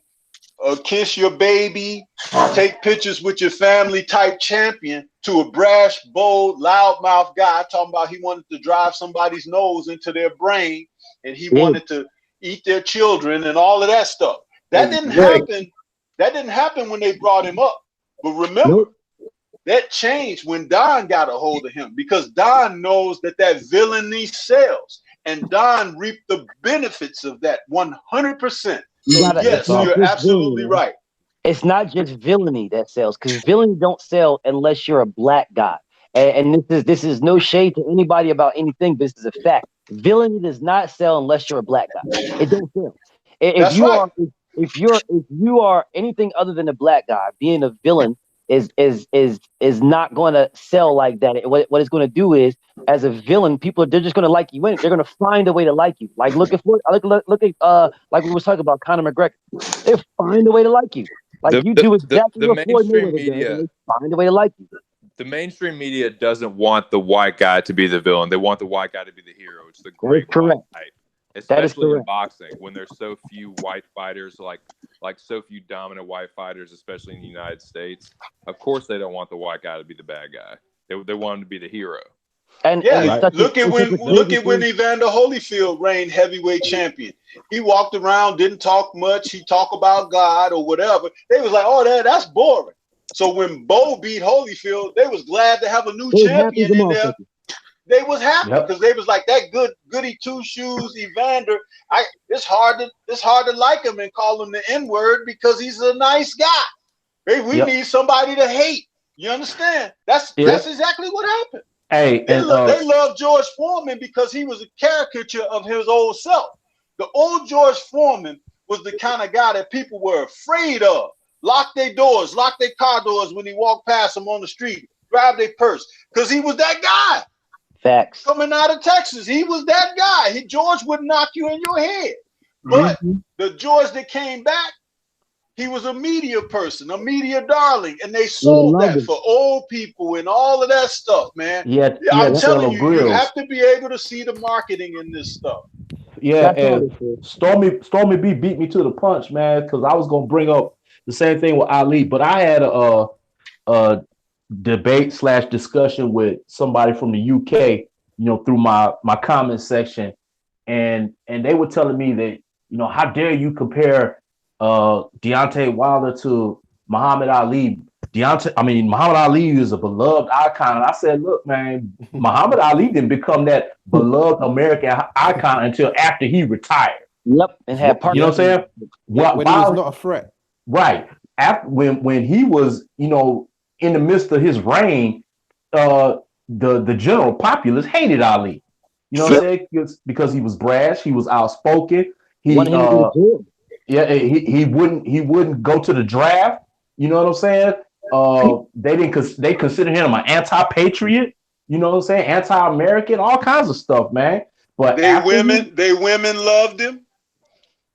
a kiss your baby, take pictures with your family type champion to a brash, bold, loudmouth guy talking about he wanted to drive somebody's nose into their brain and he wanted to eat their children and all of that stuff. That didn't happen. That didn't happen when they brought him up. But remember, that changed when Don got a hold of him, because Don knows that villainy sells, and Don reaped the benefits of that 100%. So yes, you're absolutely right. It's not just villainy that sells, because villainy don't sell unless you're a black guy. And this is no shade to anybody about anything, but this is a fact. Villainy does not sell unless you're a black guy. It don't sell. If you are anything other than a black guy, being a villain is not going to sell like that. What it's going to do is, as a villain, they're just going to like you. They're going to find a way to like you. Like look at like we was talking about Conor McGregor. They find a way to like you. Like you do exactly what Floyd Mayweather does, and they find a way to like you. The mainstream media doesn't want the white guy to be the villain. They want the white guy to be the hero. It's the great white knight. Especially in boxing, when there's so few white fighters, like so few dominant white fighters, especially in the United States. Of course, they don't want the white guy to be the bad guy. They want him to be the hero. And look at when Evander Holyfield reigned heavyweight champion. He walked around, didn't talk much. He talked about God or whatever. They was like, "Oh, that's boring." So when Bo beat Holyfield, they was glad to have a new champion in there. They was happy because they was like, that goody two shoes Evander. It's hard to like him and call him the N-word because he's a nice guy. We need somebody to hate. You understand? That's exactly what happened. Hey, they love George Foreman because he was a caricature of his old self. The old George Foreman was the kind of guy that people were afraid of. Lock their doors, lock their car doors when he walked past them on the street, grab their purse, because he was that guy. Facts. Coming out of Texas, he was that guy. George would knock you in your head. But the George that came back, he was a media person, a media darling, and they sold that for old people and all of that stuff, man. I'm telling you, you have to be able to see the marketing in this stuff. Yeah, and Stormy B beat me to the punch, man, because I was gonna bring up the same thing with Ali, but I had a debate / discussion with somebody from the UK, through my comment section, and they were telling me that, how dare you compare Deontay Wilder to Muhammad Ali? Muhammad Ali is a beloved icon. And I said, look, man, Muhammad Ali didn't become that beloved American icon until after he retired. Yep, and had partners. You know what I'm saying? When he was not a threat. Right. After when he was, in the midst of his reign, the general populace hated Ali. You know what I'm saying? Because he was brash, he was outspoken. He wouldn't go to the draft. You know what I'm saying? They consider him an anti-patriot. You know what I'm saying? Anti-American, all kinds of stuff, man. But they women loved him.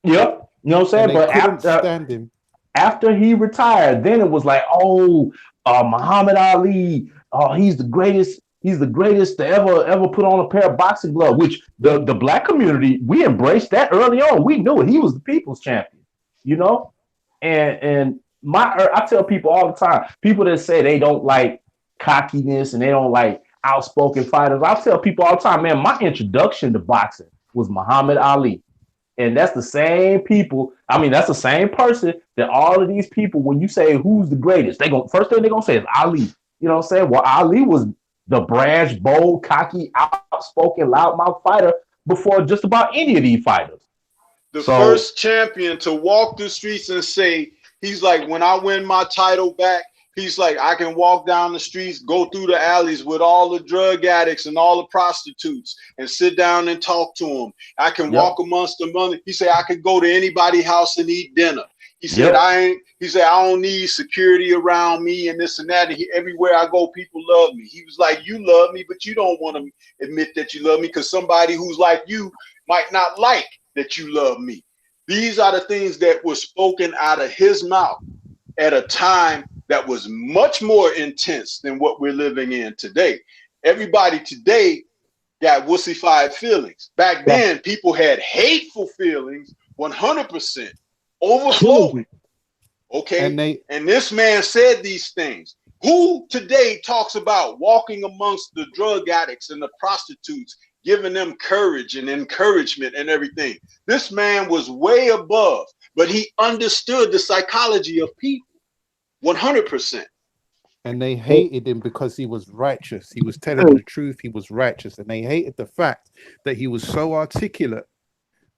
Yep. You know what I'm saying? But after stand him. After he retired, then it was like, oh, Muhammad Ali, oh, he's the greatest. He's the greatest to ever put on a pair of boxing gloves. Which the black community, we embraced that early on. We knew it. He was the people's champion, you know. And I tell people all the time, people that say they don't like cockiness and they don't like outspoken fighters. I tell people all the time, man, my introduction to boxing was Muhammad Ali. And that's the same people. I mean, that's the same person that all of these people, when you say who's the greatest, they go first thing they're gonna say is Ali. You know what I'm saying? Well, Ali was the brash, bold, cocky, outspoken, loudmouth fighter before just about any of these fighters. The first champion to walk the streets and say, he's like, when I win my title back, he's like, I can walk down the streets, go through the alleys with all the drug addicts and all the prostitutes and sit down and talk to them. I can walk amongst the money. He said, I could go to anybody's house and eat dinner. He said, I don't need security around me and this and that. And everywhere I go, people love me. He was like, you love me, but you don't want to admit that you love me because somebody who's like you might not like that you love me. These are the things that were spoken out of his mouth at a time that was much more intense than what we're living in today. Everybody today got wussified feelings. Back then, people had hateful feelings, 100%, overflowing. Okay, and this man said these things. Who today talks about walking amongst the drug addicts and the prostitutes, giving them courage and encouragement and everything? This man was way above, but he understood the psychology of people. 100%. And they hated him because he was righteous. He was telling the truth. He was righteous. And they hated the fact that he was so articulate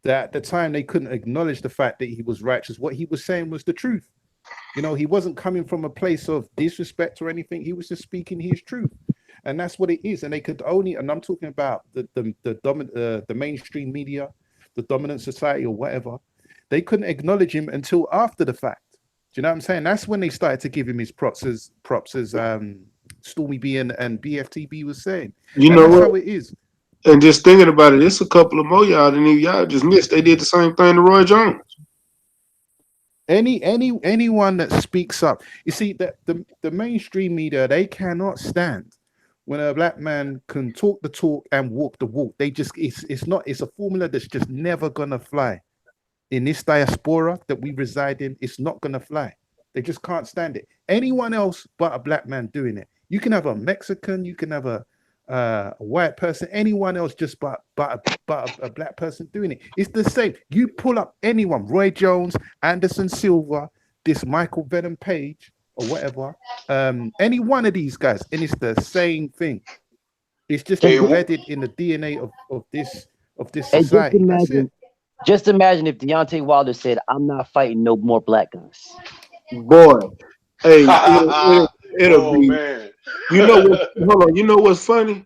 that at the time they couldn't acknowledge the fact that he was righteous. What he was saying was the truth. You know, he wasn't coming from a place of disrespect or anything. He was just speaking his truth. And that's what it is. And they could only, and I'm talking about the mainstream media, the dominant society or whatever, they couldn't acknowledge him until after the fact. Do you know what I'm saying? That's when they started to give him his props as Stormy B and BFTB was saying. You know that's what? how it is. And just thinking about it, it's a couple of more y'all than y'all just missed. They did the same thing to Roy Jones. Anyone that speaks up, you see that the mainstream media, they cannot stand when a black man can talk the talk and walk the walk. They just it's a formula that's just never gonna fly. In this diaspora that we reside in, it's not going to fly. They just can't stand it. Anyone else but a black man doing it. You can have a Mexican, you can have a white person, anyone else just but a black person doing it. It's the same. You pull up anyone, Roy Jones, Anderson Silva, this Michael Venom Page, or whatever, any one of these guys, and it's the same thing. It's just embedded in the DNA of this society. That's it. Just imagine if Deontay Wilder said, I'm not fighting no more black guys. Boy, hey, it'll be. Man. You know what? Hold on. You know what's funny?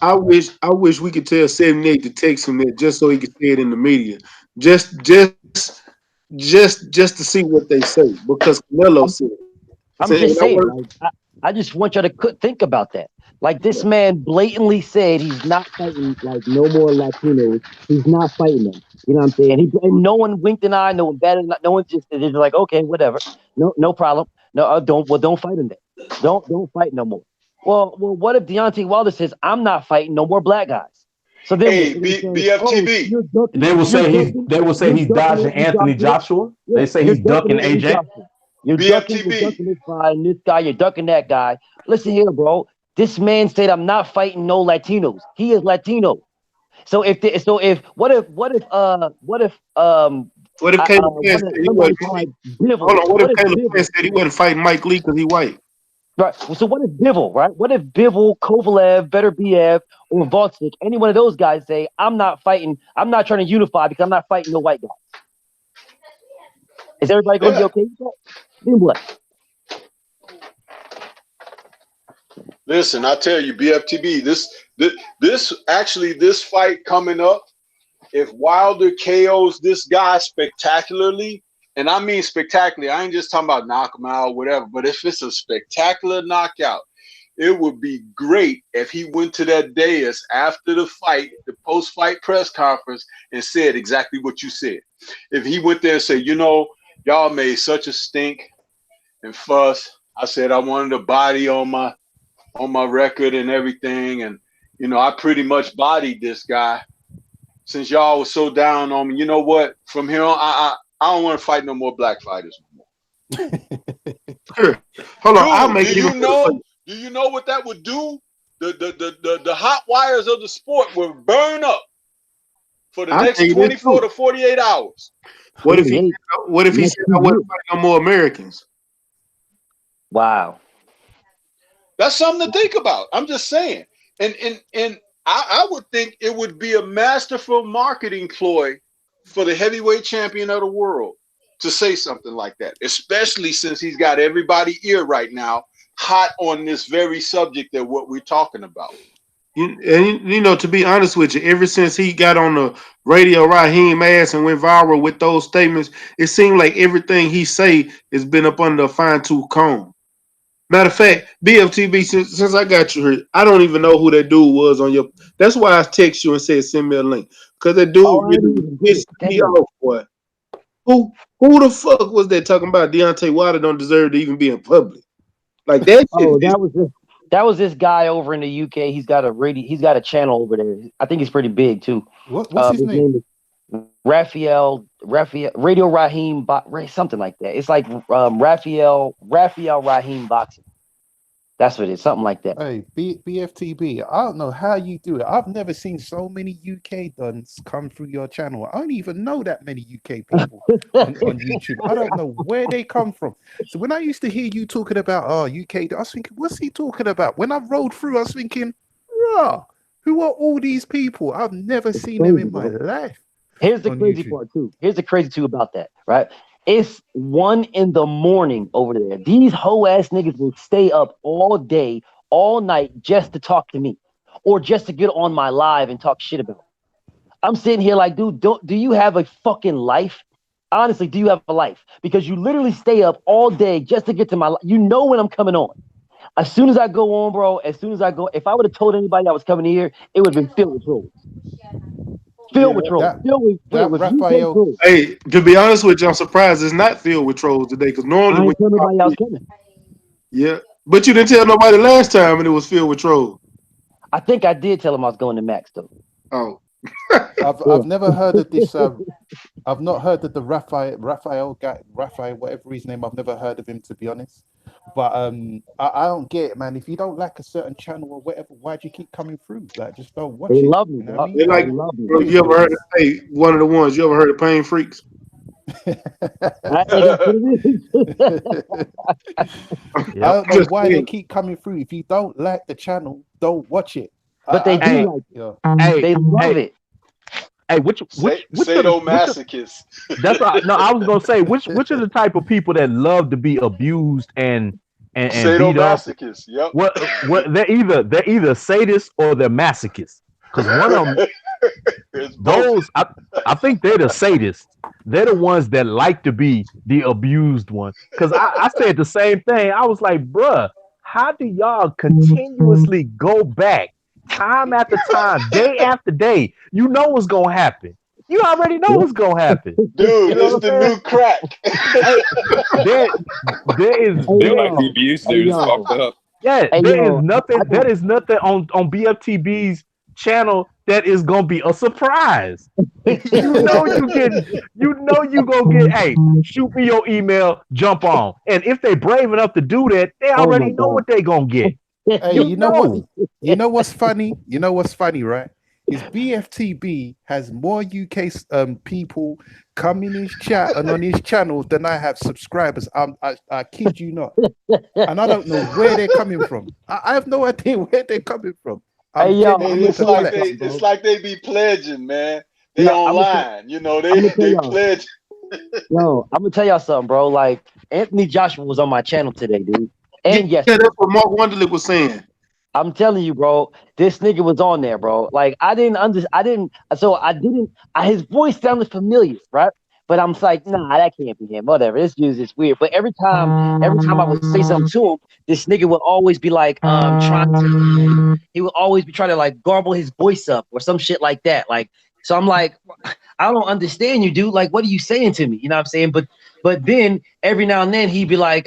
I wish we could tell 78 to take some that just so he could say it in the media, just to see what they say, because Canelo said. I'm just saying. I just want you to think about that. Like, this man blatantly said he's not fighting like no more Latinos. He's not fighting them. You know what I'm saying? And no one winked an eye. No one batted. No one just like, okay, whatever. No problem. No, don't fight him then. Don't fight no more. Well, what if Deontay Wilder says, I'm not fighting no more black guys? So then BFTV. They will say he's dodging Anthony Joshua. They say he's ducking AJ. You're ducking this guy and this guy. You're ducking that guy. Listen here, bro. This man said, "I'm not fighting no Latinos." He is Latino. So what if Caleb said he wasn't fighting Mike Lee because he white? Right. So what if Bivol, right? What if Bivol, Kovalev, Beterbiev, or Volchik, any one of those guys say, I'm not trying to unify because I'm not fighting no white guys. Is everybody going to be okay with that? Then what? Listen, I tell you, BFTB, this fight coming up, if Wilder KOs this guy spectacularly, and I mean spectacularly, I ain't just talking about knock him out or whatever, but if it's a spectacular knockout, it would be great if he went to that dais after the fight, the post-fight press conference, and said exactly what you said. If he went there and said, y'all made such a stink and fuss. I said I wanted a body on my record and everything, and you know I pretty much bodied this guy. Since y'all was so down on me, you know what? From here on, I don't want to fight no more black fighters no more. Hold on, Dude, I'll make do you know what that would do? The hot wires of the sport will burn up for the next 24 to 48 hours. What if he said I wouldn't fight no more Americans? Wow. That's something to think about. I'm just saying. And I would think it would be a masterful marketing ploy for the heavyweight champion of the world to say something like that, especially since he's got everybody ear right now hot on this very subject that what we're talking about. You know, to be honest with you, ever since he got on the radio Raheem ass and went viral with those statements, it seemed like everything he say has been up under a fine-tooth comb. Matter of fact, BFTB, since I got you here, I don't even know who that dude was on your. That's why I text you and said send me a link, because that dude really pissed me off, boy. Who the fuck was that talking about Deontay Wilder don't deserve to even be in public? Like that. Oh, that was this guy over in the UK. He's got a channel over there. I think he's pretty big too. What's his name? Raphael Radio Raheem something like that. It's like Raphael Raheem Boxing. That's what it is, something like that. Hey, BFTB, I don't know how you do it. I've never seen so many UK duns come through your channel. I don't even know that many UK people on YouTube. I don't know where they come from. So when I used to hear you talking about UK, I was thinking, what's he talking about? When I rolled through, I was thinking, who are all these people? I've never seen them in my life. Here's the crazy part too. Here's the crazy too about that, right? It's 1 a.m. over there. These hoe ass niggas will stay up all day, all night just to talk to me, or just to get on my live and talk shit about it. I'm sitting here like, dude, do you have a fucking life? Honestly, do you have a life? Because you literally stay up all day just to get to my life. You know when I'm coming on. As soon as I go on, bro, if I would have told anybody I was coming here, it would have been filled with trolls. Filled with trolls. Hey, to be honest with you, I'm surprised it's not filled with trolls today, because normally when nobody else coming. Yeah, but you didn't tell nobody last time, and it was filled with trolls. I think I did tell him I was going to Max though. Oh, I've never heard of this. I've not heard of the Raphael guy, whatever his name. I've never heard of him, to be honest. But I don't get it, man. If you don't like a certain channel or whatever, why do you keep coming through? Like, just don't watch it. They love me. You know what I mean? They like, bro, you ever heard of one of the ones? You ever heard of Pain Freaks? I don't know why they keep coming through. If you don't like the channel, don't watch it. But they do like it. They love it. Hey, which sadomasochists. That's what, no. I was gonna say which are the type of people that love to be abused and sadomasochists. Yep. What they're either sadists or they're masochists. Because one of them, those I think they're the sadists. They're the ones that like to be the abused one. Because I said the same thing. I was like, bruh, how do y'all continuously go back time after time, day after day? You know what's gonna happen. You already know what's gonna happen. Dude, it's the new crack. there is the abuse dude is fucked up. Yeah, there is nothing on BFTB's channel that is gonna be a surprise. you know you gonna get, hey, shoot me your email, jump on. And if they brave enough to do that, they already know what they gonna get. Hey, you know what? You know what's funny? You know what's funny, right? Is BFTB has more UK people come in his chat and on his channel than I have subscribers. I kid you not. And I don't know where they're coming from. I have no idea where they're coming from. It's like they be pledging, man. They online, they pledge. Yo, I'm gonna tell y'all something, bro. Like Anthony Joshua was on my channel today, dude. And yeah, that's what Mark Wonderlick was saying. I'm telling you, bro, this nigga was on there, bro. Like his voice sounded familiar, right? But I'm like, nah, that can't be him. Whatever. This dude is weird. But every time I would say something to him, this nigga would always be like, he would always be trying to like garble his voice up or some shit like that. Like So I'm like, I don't understand you, dude. Like, what are you saying to me? You know what I'm saying? But then every now and then he'd be like,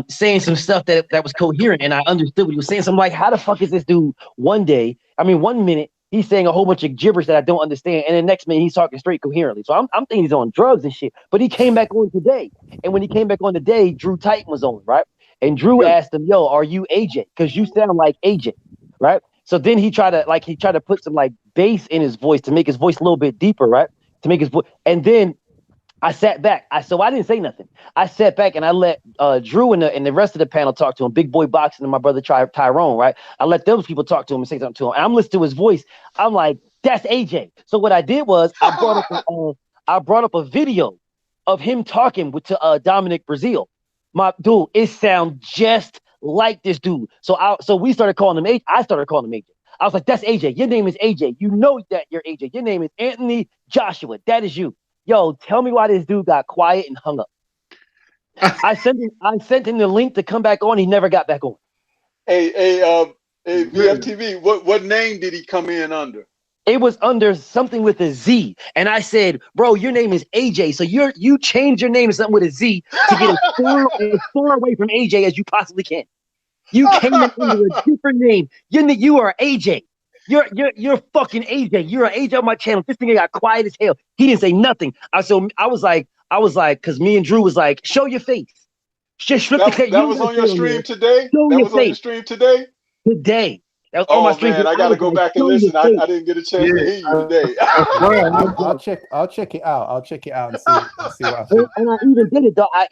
saying some stuff that was coherent, and I understood what he was saying. So I'm like, how the fuck is this dude? One minute he's saying a whole bunch of gibberish that I don't understand, and the next minute he's talking straight coherently. So I'm thinking he's on drugs and shit. But he came back on today, and when he came back on today, Drew Titan was on, right? And Drew asked him, "Yo, are you AJ? Because you sound like AJ, right?" So then he tried to put some like bass in his voice to make his voice a little bit deeper, right? To make his voice, and then I sat back. I didn't say nothing. I sat back and I let Drew and the rest of the panel talk to him. Big Boy Boxing and my brother Tyrone, right? I let those people talk to him and say something to him. And I'm listening to his voice. I'm like, that's AJ. So what I did was I brought up a video of him talking to Dominic Breazeale. My dude, it sounds just like this dude. So we started calling him AJ. I started calling him AJ. I was like, that's AJ. Your name is AJ. You know that you're AJ. Your name is Anthony Joshua. That is you. Yo, tell me why this dude got quiet and hung up. I sent him the link to come back on. He never got back on. Hey, VFTV, what name did he come in under? It was under something with a Z. And I said, bro, your name is AJ. So you changed your name to something with a Z to get as far away from AJ as you possibly can. You came in under a different name. You are AJ. You're fucking AJ. You're an AJ on my channel. This thing got quiet as hell. He didn't say nothing. I was like, because me and Drew was like, show your face. That was on your stream today? That was on your stream today? Today. That was on my stream. Man, I gotta go back and listen. I didn't get a chance to hear you today. I'll check it out. I'll check it out and see what I think. And I even did it though. I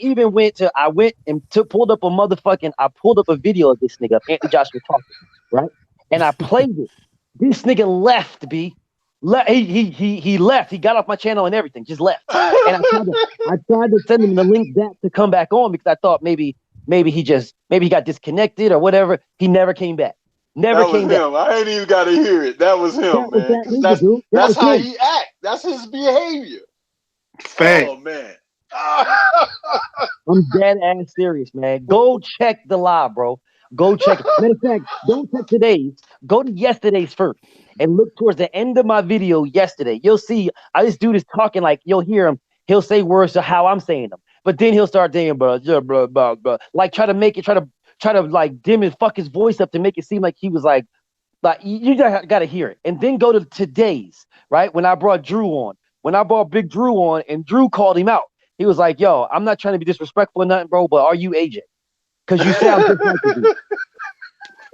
went and pulled up a video of this nigga, Anthony Joshua talking, right? And I played it. This nigga left, B. He left. He got off my channel and everything, just left. And I tried to send him the link back to come back on because I thought maybe he got disconnected or whatever. He never came back. Never came back. Him. I ain't even got to hear it. That was him, man. That's how he act. That's his behavior. Fact. Oh man. I'm dead ass serious, man. Go check the live, bro. Go check it. Matter of fact, don't check today's. Go to yesterday's first and look towards the end of my video yesterday. You'll see this dude is talking like you'll hear him. He'll say words to how I'm saying them, but then he'll start saying bro, like try to like dim and fuck his voice up to make it seem like he was like you gotta hear it. And then go to today's, right? When I brought Drew on, when I brought Big Drew on, and Drew called him out. He was like, "Yo, I'm not trying to be disrespectful or nothing, bro, but are you AJ? Because you sound just like you."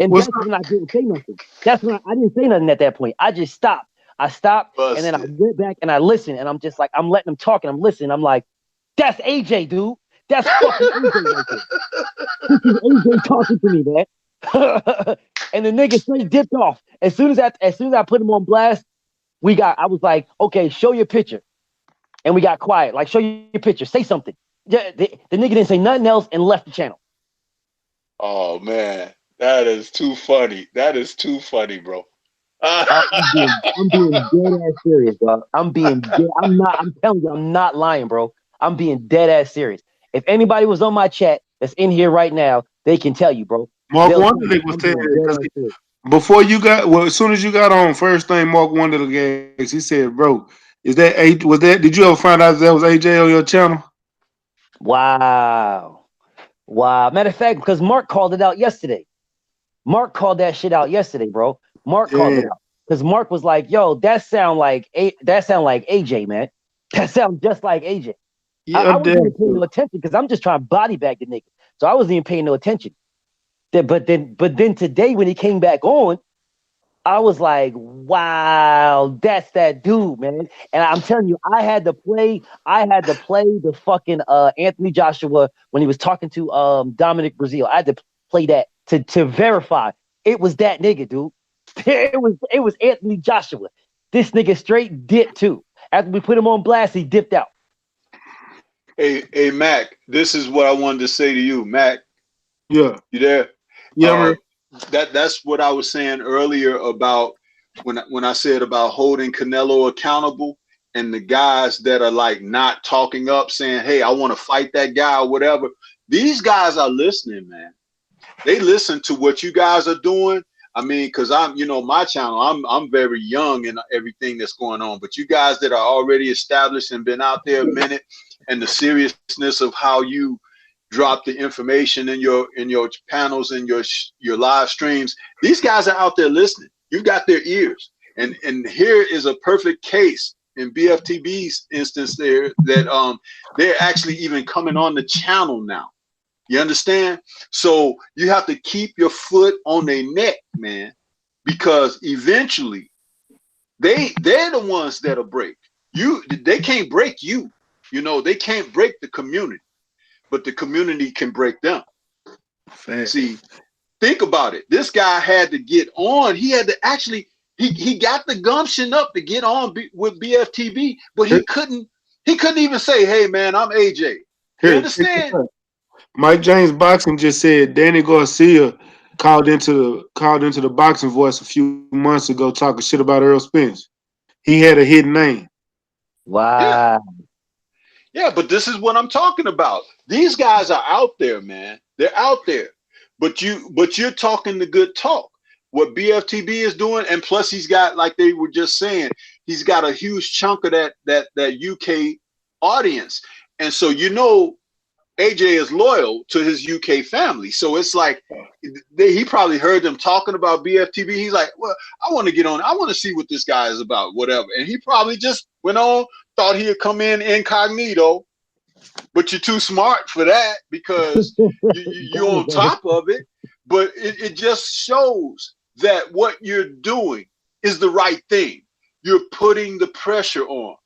And that's when I didn't say nothing. That's when I didn't say nothing at that point. I just stopped. I stopped, and then I went back and I listened, and I'm just like, I'm letting him talk, and I'm listening. I'm like, that's AJ, dude. That's fucking AJ right there. This is AJ talking to me, man. And the nigga straight dipped off. As soon as I put him on blast, I was like, okay, show your picture. And we got quiet. Like, show your picture. Say something. The nigga didn't say nothing else and left the channel. Oh man, that is too funny. That is too funny, bro. I'm being dead ass serious, bro. I'm telling you, I'm not lying, bro. I'm being dead ass serious. If anybody was on my chat that's in here right now, they can tell you, bro. Mark Wonderlick was telling you before you as soon as you got on, first thing Mark Wonderlick asked, he said, "Bro, did you ever find out that was AJ on your channel?" Wow. Matter of fact, because Mark called it out yesterday. Mark called that shit out yesterday, bro. Mark called it out because Mark was like, "Yo, that sound like AJ, man. That sounds just like AJ." Yeah, I wasn't even paying no attention because I'm just trying to body bag the nigga, so I wasn't even paying no attention. But then today when he came back on, I was like, "Wow, that's that dude, man!" And I'm telling you, I had to play the fucking Anthony Joshua when he was talking to Dominic Breazeale. I had to play that to verify it was that nigga, dude. It was Anthony Joshua. This nigga straight dipped too. After we put him on blast, he dipped out. Hey, Mac, this is what I wanted to say to you, Mac. Yeah. You there? Yeah. That's what I was saying earlier about when I said about holding Canelo accountable and the guys that are like not talking up, saying, "Hey, I want to fight that guy," or whatever. These guys are listening, man. They listen to what you guys are doing. I mean, because I'm, my channel, I'm very young in everything that's going on. But you guys that are already established and been out there a minute, and the seriousness of how you drop the information in your panels and your live streams, these guys are out there listening. You've got their ears, and here is a perfect case in BFTB's instance there that they're actually even coming on the channel now. You understand? So you have to keep your foot on their neck, man, because eventually they're the ones that'll break you. They can't break you. They can't break the community, but the community can break them. Fact. See, think about it. This guy had to get on. He had to actually. He got the gumption up to get on with BFTB, but he couldn't. He couldn't even say, "Hey, man, I'm AJ." You understand? Mike James Boxing just said Danny Garcia called into the Boxing Voice a few months ago talking shit about Earl Spence. He had a hidden name. Wow. Yeah, but this is what I'm talking about. These guys are out there, man. They're out there. But you're talking the good talk. What BFTB is doing, and plus he's got, like they were just saying, he's got a huge chunk of that UK audience. And so AJ is loyal to his UK family. So it's like he probably heard them talking about BFTB. He's like, well, I want to get on. I want to see what this guy is about, whatever. And he probably just went on, thought he'd come in incognito, but you're too smart for that because you're on top of it. But it just shows that what you're doing is the right thing. You're putting the pressure on,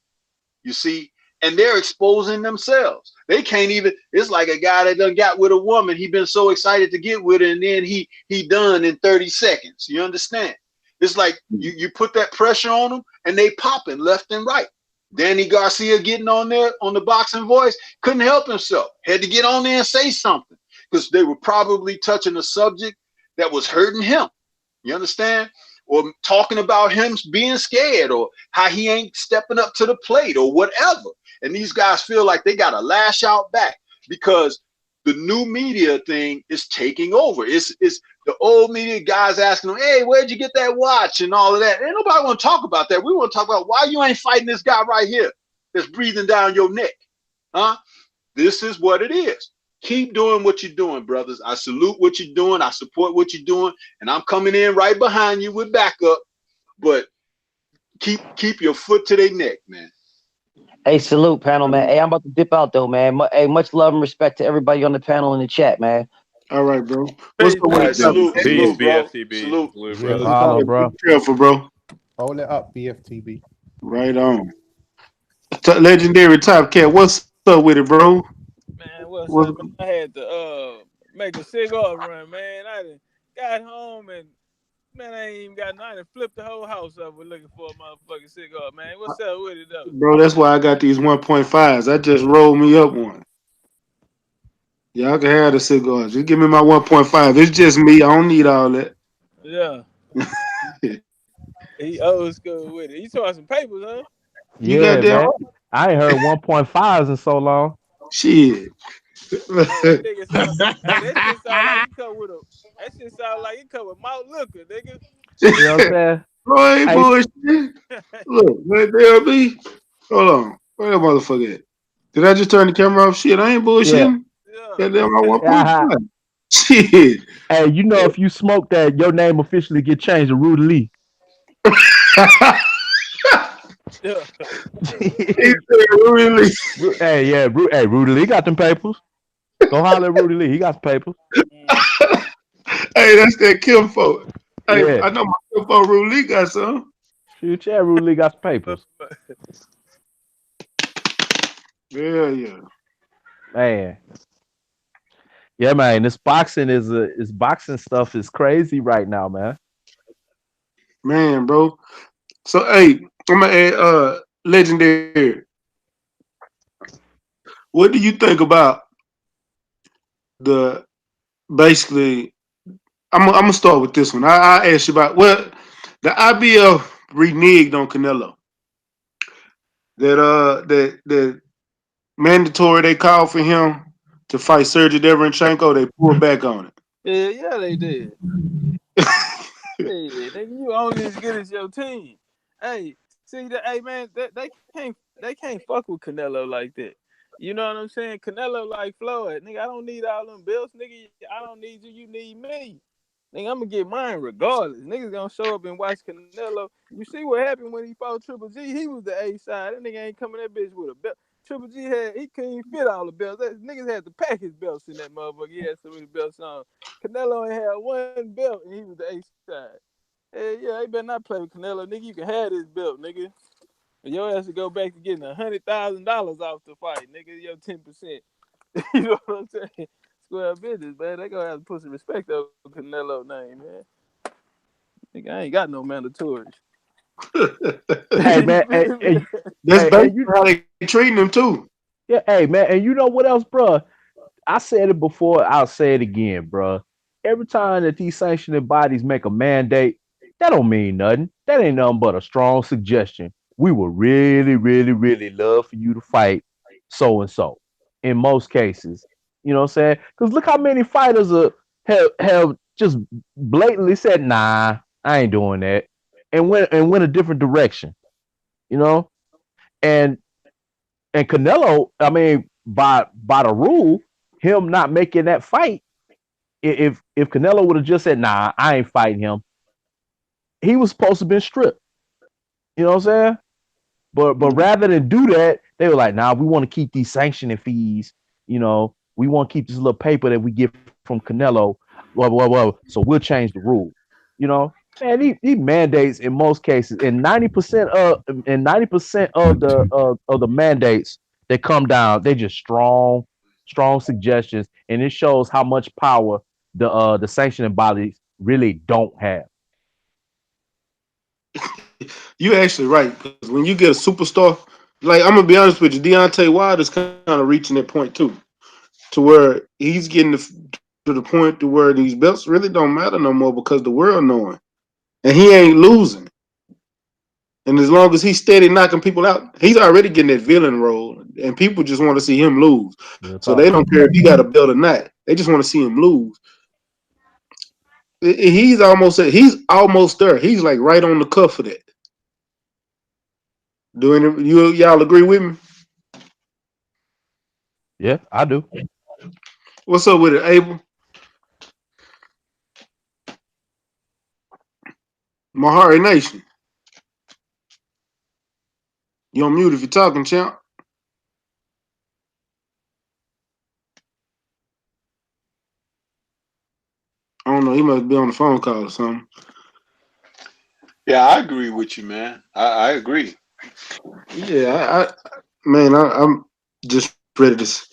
you see? And they're exposing themselves. They can't even. It's like a guy that done got with a woman. He been so excited to get with her, and then he done in 30 seconds. You understand? It's like you put that pressure on them, and they popping left and right. Danny Garcia getting on there on the Boxing Voice, couldn't help himself. Had to get on there and say something because they were probably touching a subject that was hurting him. You understand? Or talking about him being scared, or how he ain't stepping up to the plate, or whatever. And these guys feel like they got to lash out back because the new media thing is taking over. It's the old media guys asking them, hey, where'd you get that watch and all of that? Ain't nobody want to talk about that. We want to talk about why you ain't fighting this guy right here that's breathing down your neck. Huh? This is what it is. Keep doing what you're doing, brothers. I salute what you're doing. I support what you're doing. And I'm coming in right behind you with backup. But keep your foot to their neck, man. Hey, salute, panel, man. Hey, I'm about to dip out, though, man. Hey, much love and respect to everybody on the panel in the chat, man. All right, bro. What's the way? Salute, Peace, bro. BFTB. Salute. Brother. Follow, bro. Be careful, bro. Hold it up, BFTB. Right on. Legendary Top Cat. What's up with it, bro? Man, what's up, man? I had to make a cigar run, man. I done got home and man, I ain't even got nothing. I flipped the whole house up with looking for a motherfucking cigar, man. What's up with it though? Bro, that's why I got these 1.5s. I just rolled me up one. Y'all can have the cigars. Just give me my 1.5. It's just me. I don't need all that. Yeah. He old school with it. You saw some papers, huh? You Yeah, got that man. right. I ain't heard 1.5s in so long. Shit. That shit sound like he come with a. That shit sound like he come with malt liquor, nigga. You know what I'm saying? Bro, ain't bullshit. Look, where there be? Hold on. Where that motherfucker at? Did I just turn the camera off? Shit, I ain't bullshitting. Yeah. Goddamn, my 1.5. Shit. Hey, you know if you smoke that, your name officially get changed to Rudy Lee. Yeah. Really? Hey, yeah, hey, Rudy Lee got them papers. Go holler at Rudy Lee. He got the papers. Hey, that's that Kim folk. Hey, Yeah. I know my Kim folk Rudy Lee got some. Shoot, yeah, Rudy Lee got the papers. Yeah. Man. Yeah, man. This boxing boxing stuff is crazy right now, man. Man, bro. So hey, I'm gonna add legendary. What do you think about the basically I'm gonna start with this one. I asked you about the IBF reneged on Canelo. That mandatory they called for him to fight Sergey Deverenchenko, they pulled back on it. Yeah, they did. Hey, nigga, you only as good as your team. Hey, see that? Hey, man, they can't fuck with Canelo like that. You know what I'm saying? Canelo like Floyd, nigga. I don't need all them belts, nigga. I don't need you. You need me, nigga. I'm gonna get mine regardless. Niggas gonna show up and watch Canelo. You see what happened when he fought Triple G? He was the A side. That nigga ain't coming that bitch with a belt. Triple G he couldn't even fit all the belts. Niggas had to pack his belts in that motherfucker. He had so many belts on. Canelo only had one belt and he was the A side. Hey, yeah, they better not play with Canelo, nigga. You can have this belt, nigga. And your ass to go back to getting $100,000 off the fight, nigga. Your 10%. You know what I'm saying? Square business, man. They gonna have to put some respect over Canelo name, man. Nigga, I ain't got no mandatories. Hey man, That's basically you, how they treating him too. yeah, hey man, and you know what else, bro? I said it before, I'll say it again, bro. Every time that these sanctioning bodies make a mandate, that don't mean nothing. That ain't nothing but a strong suggestion. We would really, really, really love for you to fight so and so. In most cases, you know what I'm saying? Because look how many fighters have just blatantly said, "Nah, I ain't doing that," and went a different direction. You know, and Canelo, I mean, by the rule, him not making that fight, if Canelo would have just said, "Nah, I ain't fighting him," he was supposed to be stripped. You know what I'm saying? But rather than do that, they were like, "Nah, we want to keep these sanctioning fees. You know, we want to keep this little paper that we get from Canelo. Well. So we'll change the rule." You know, man, these mandates in most cases, and 90% of the mandates that come down, they just strong suggestions, and it shows how much power the sanctioning bodies really don't have. You actually right, because when you get a superstar, like I'm gonna be honest with you, Deontay Wilder's kind of reaching that point too, to where he's getting to the point to where these belts really don't matter no more because the world knowing, and he ain't losing. And as long as he's steady knocking people out, he's already getting that villain role, and people just want to see him lose. Real So talk. they don't care if he got a belt or not. They just want to see him lose. He's almost there. He's like right on the cuff of that. Doing y'all agree with me? Yeah, I do. What's up with it, Abel? Mahari Nation. You on mute if you're talking, champ. I don't know. He must be on the phone call or something. Yeah, I agree with you, man. I agree. Yeah, I'm just ready to.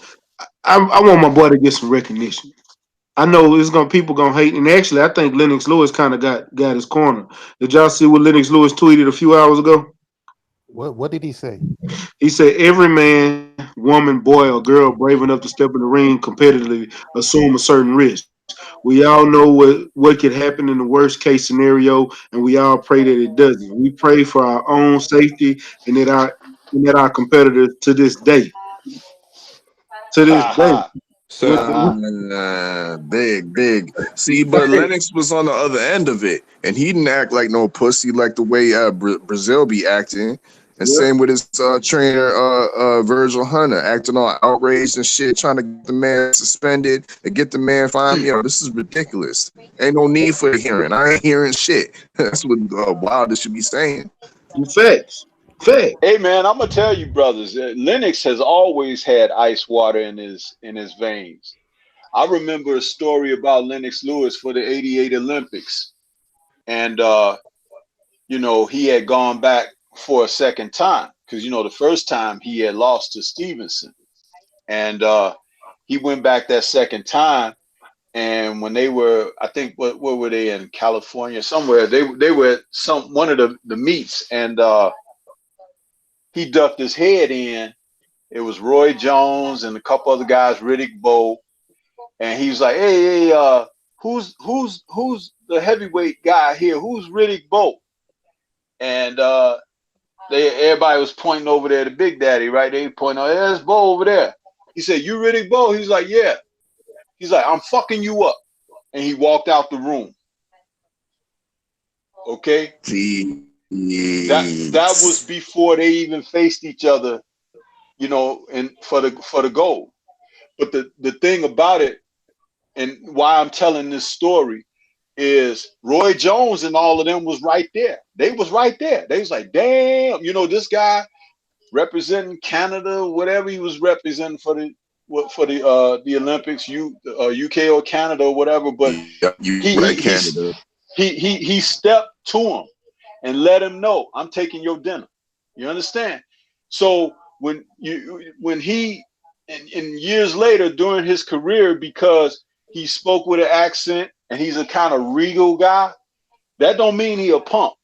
I want my boy to get some recognition. I know it's gonna people gonna hate, and actually, I think Lennox Lewis kind of got his corner. Did y'all see what Lennox Lewis tweeted a few hours ago? What did he say? He said, "Every man, woman, boy, or girl brave enough to step in the ring competitively assume a certain risk. We all know what could happen in the worst case scenario, and we all pray that it doesn't. We pray for our own safety and that our competitors to this Ha day, ha. with, Uh huh. with Big. See, but Lennox was on the other end of it, and he didn't act like no pussy like the way Breazeale be acting. And yeah, same with his trainer, Virgil Hunter, acting all outraged and shit, trying to get the man suspended and get the man fined. This is ridiculous. Ain't no need for the hearing. I ain't hearing shit. That's what Wilder should be saying. facts, facts. Hey man, I'm gonna tell you, brothers. Lennox has always had ice water in his veins. I remember a story about Lennox Lewis for the '88 Olympics, and he had gone back for a second time because the first time he had lost to Stevenson, and he went back that second time. And when they were, I think, what were they in California somewhere? They were at one of the meets, and he ducked his head in. It was Roy Jones and a couple other guys, Riddick Bowe, and he was like, "Hey, who's the heavyweight guy here? Who's Riddick Bowe?" And everybody was pointing over there to Big Daddy, right? They pointing, "Oh, there's Bowe over there." He said, "You Riddick Bowe?" He's like, "Yeah." He's like, "I'm fucking you up," and he walked out the room. Okay, See, that was before they even faced each other, you know, and for the gold. But the thing about it, and why I'm telling this story, is Roy Jones and all of them was right there. They was right there. They was like, damn, you know, this guy representing Canada, whatever he was representing for the Olympics, UK or Canada or whatever. But yeah, you right, Canada. he stepped to him and let him know, I'm taking your dinner. You understand? So when he and years later during his career, because he spoke with an accent and he's a kind of regal guy, that don't mean he a punk.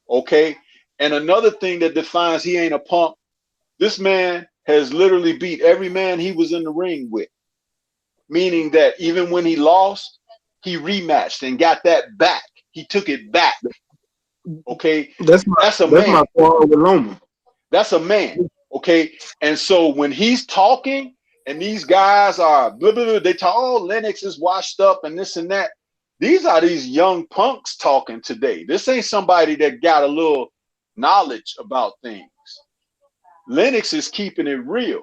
Okay. And another thing that defines he ain't a punk, this man has literally beat every man he was in the ring with. Meaning that even when he lost, he rematched and got that back. He took it back. Okay. That's a man. My quarrel with Loma. That's a man. Okay. And so when he's talking and these guys are blah, blah, blah, they talk, oh, Lennox is washed up and this and that. These are these young punks talking today. This ain't somebody that got a little knowledge about things. Lennox is keeping it real.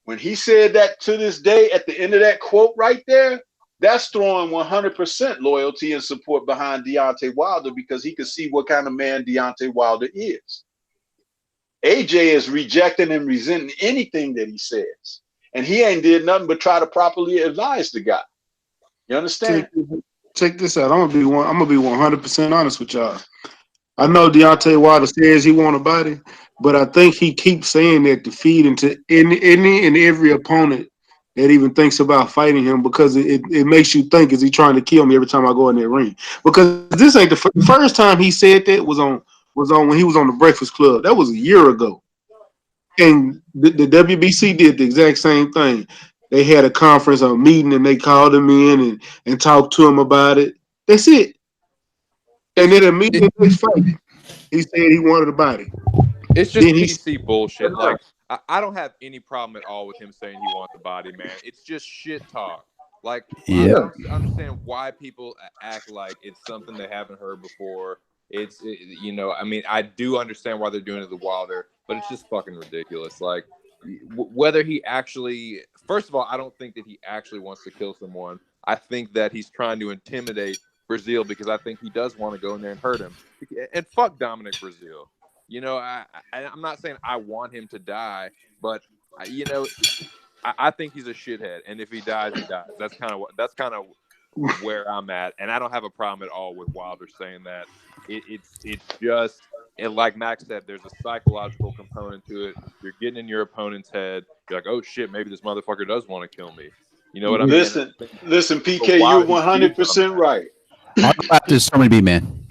When he said that to this day, at the end of that quote right there, that's throwing 100% loyalty and support behind Deontay Wilder, because he could see what kind of man Deontay Wilder is. AJ is rejecting and resenting anything that he says. And he ain't did nothing but try to properly advise the guy. You understand? Check this out. I'm gonna be 100% honest with y'all. I know Deontay Wilder says he want a body, but I think he keeps saying that to feed into any and every opponent that even thinks about fighting him, because it makes you think, is he trying to kill me every time I go in that ring? Because this ain't the first time he said that was on when he was on the Breakfast Club. That was a year ago. And the WBC did the exact same thing. They had a conference, a meeting, and they called him in and talked to him about it. That's it. And then immediately next fight, he said he wanted a body. It's just PC bullshit. Like, I don't have any problem at all with him saying he wants a body, man. It's just shit talk. Like, I don't understand why people act like it's something they haven't heard before. You know, I mean, I do understand why they're doing it to Wilder, but it's just fucking ridiculous. Like, whether he actually, first of all, I don't think that he actually wants to kill someone. I think that he's trying to intimidate Breazeale, because I think he does want to go in there and hurt him. And fuck Dominic Breazeale. You know, I'm not saying I want him to die, but you know, I think he's a shithead, and if he dies, he dies. That's kind of where I'm at, and I don't have a problem at all with Wilder saying that. It's just, and like Max said, there's a psychological component to it. You're getting in your opponent's head. You're like, oh shit, maybe this motherfucker does want to kill me. You know what I mean? Listen, PK, you're 100% right. I'll go after Stormy B, man.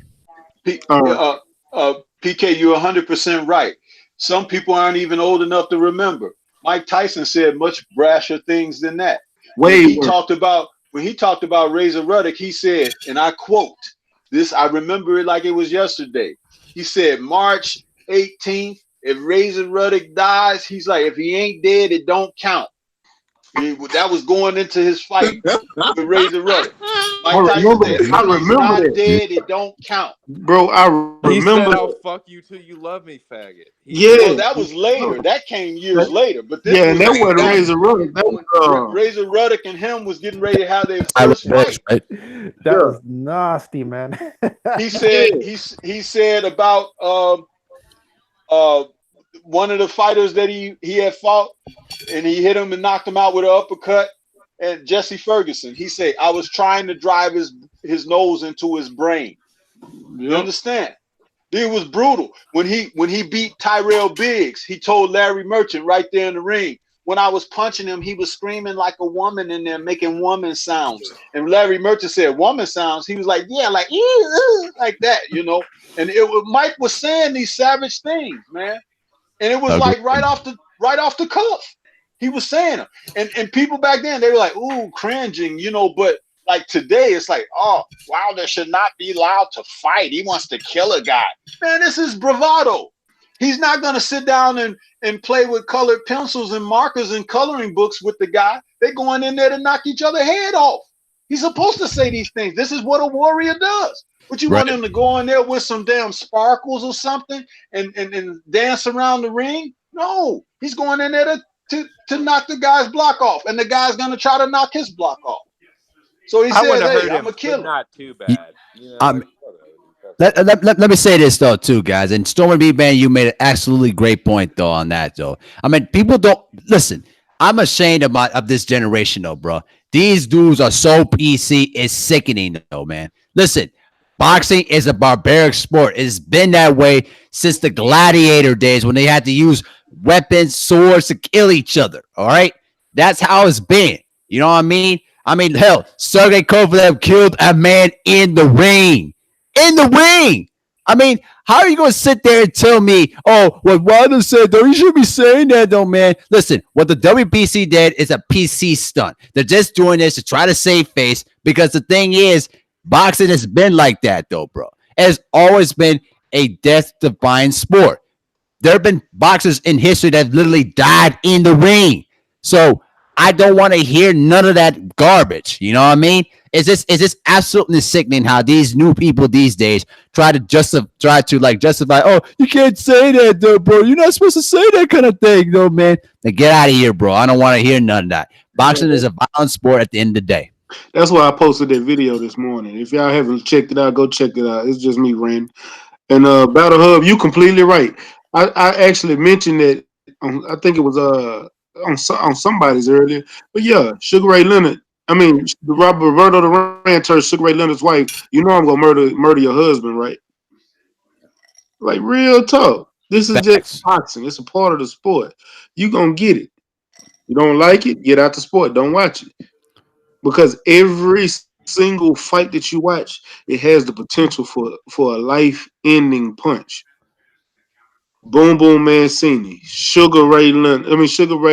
PK, you're 100% right. Some people aren't even old enough to remember. Mike Tyson said much brasher things than that. When he talked about Razor Ruddock, he said, and I quote this, I remember it like it was yesterday. He said, March 18th, if Razor Ruddock dies, he's like, if he ain't dead, it don't count. That was going into his fight with Razor Ruddock. Mike Tyson said, if he's not dead, it don't count. Bro, I remember. He said, I'll fuck you till you love me, faggot. Well, that was later. That came years later. But this and that wasn't Razor Ruddock. That was Razor Ruddock and him was getting ready to have their first fight. That was nasty, man. He said about one of the fighters that he had fought, and he hit him and knocked him out with an uppercut. And Jesse Ferguson, he said, I was trying to drive his nose into his brain. You understand? It was brutal. When he beat Tyrell Biggs, he told Larry Merchant right there in the ring, when I was punching him, he was screaming like a woman in there, making woman sounds. And Larry Merchant said, woman sounds. He was like, yeah, like, like that, you know. And Mike was saying these savage things, man. And it was like right off the cuff. He was saying them. And people back then, they were like, ooh, cringing, you know, but like today, it's like, oh, Wilder should not be allowed to fight. He wants to kill a guy. Man, this is bravado. He's not going to sit down and play with colored pencils and markers and coloring books with the guy. They're going in there to knock each other head off. He's supposed to say these things. This is what a warrior does. But you Right. want him to go in there with some damn sparkles or something and dance around the ring? No, he's going in there to knock the guy's block off, and the guy's gonna try to knock his block off. So he I wouldn't says, have "Hey, hurt I'm him, gonna but kill him." not too Y- bad. You know, Um, like whatever. let me say this though too, guys. And Stormy B man, you made an absolutely great point though on that though. I mean, people don't listen. I'm ashamed of this generation though, bro. These dudes are so PC. It's sickening though, man. Listen, boxing is a barbaric sport. It's been that way since the gladiator days when they had to use weapons, swords to kill each other. All right, that's how it's been. You know what I mean? I mean, hell, Sergey Kovalev killed a man in the ring. In the ring. I mean, how are you going to sit there and tell me, oh, what Wilder said, though, you should be saying that, though, man? Listen, what the WBC did is a PC stunt. They're just doing this to try to save face because the thing is, boxing has been like that, though, bro. It has always been a death-defying sport. There have been boxers in history that literally died in the ring. So I don't want to hear none of that garbage. You know what I mean? It's just absolutely sickening how these new people these days try to justify. Oh, you can't say that, though, bro. You're not supposed to say that kind of thing, though, man. Now get out of here, bro. I don't want to hear none of that. Boxing is a violent sport at the end of the day. That's why I posted that video this morning. If y'all haven't checked it out, go check it out. It's just me ranting. And Battle Hub, you completely right. I actually mentioned that I think it was on somebody's earlier. But yeah, Sugar Ray Leonard. I mean, Roberto Duran turned Sugar Ray Leonard's wife. You know I'm gonna murder your husband, right? Like real talk. This is just Facts. boxing. It's a part of the sport. You gonna get it. You don't like it, get out the sport. Don't watch it. Because every single fight that you watch, it has the potential for a life-ending punch. Boom Boom Mancini, Sugar Ray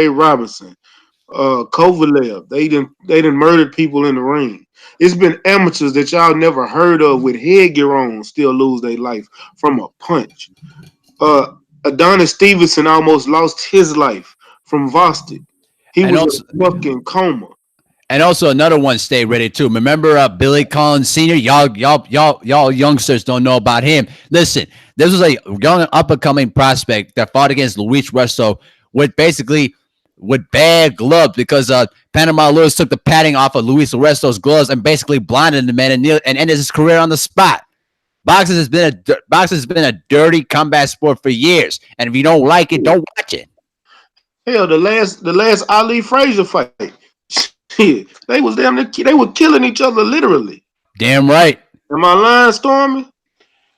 Robinson, Kovalev. They didn't murdered people in the ring. It's been amateurs that y'all never heard of with headgear on still lose their life from a punch. Uh, Adonis Stevenson almost lost his life from Vostok. He And was in also, a fucking coma. And also another one, stay ready too. Remember Billy Collins Sr.? Y'all youngsters don't know about him. Listen, this was a young up and coming prospect that fought against Luis Resto with bad gloves because Panama Lewis took the padding off of Luis Resto's gloves and basically blinded the man and ended his career on the spot. Boxing has been a dirty combat sport for years, and if you don't like it, don't watch it. Hell, the last Ali Frazier fight. Shit, they were killing each other literally. Damn right. Am I lying, Stormy?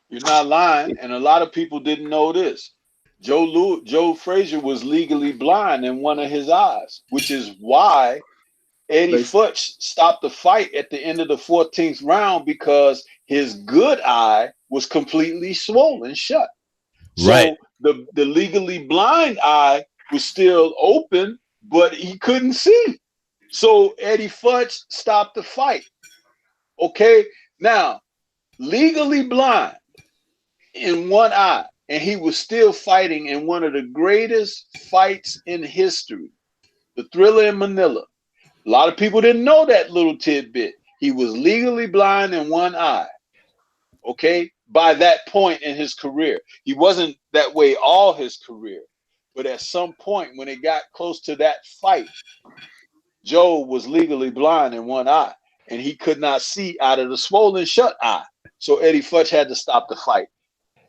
You're not lying, and a lot of people didn't know this. Joe Frazier was legally blind in one of his eyes, which is why Eddie They Futch stopped the fight at the end of the 14th round because his good eye was completely swollen shut. Right. So the legally blind eye was still open, but he couldn't see. So Eddie Futch stopped the fight. Okay, now legally blind in one eye, and he was still fighting in one of the greatest fights in history, the Thriller in Manila. A lot of people didn't know that little tidbit. He was legally blind in one eye. Okay, by that point in his career, he wasn't that way all his career, but at some point when it got close to that fight, Joe was legally blind in one eye, and he could not see out of the swollen shut eye. So Eddie Futch had to stop the fight.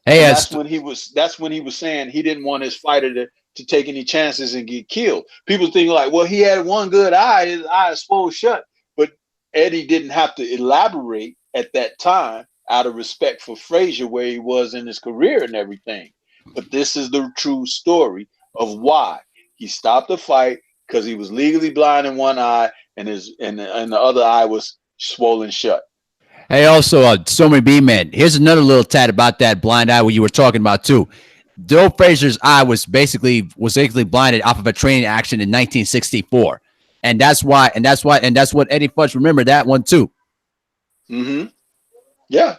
Hey, And that's when he was saying he didn't want his fighter to take any chances and get killed. People think like, well, he had one good eye, his eye is swollen shut. But Eddie didn't have to elaborate at that time out of respect for Frazier, where he was in his career and everything. But this is the true story of why he stopped the fight, because he was legally blind in one eye and the other eye was swollen shut. Hey, also, Stormy B man, here's another little tat about that blind eye what you were talking about too. Joe Frazier's eye was basically blinded off of a training action in 1964, and that's what Eddie Futch remembered that one too. Mm-hmm. Yeah.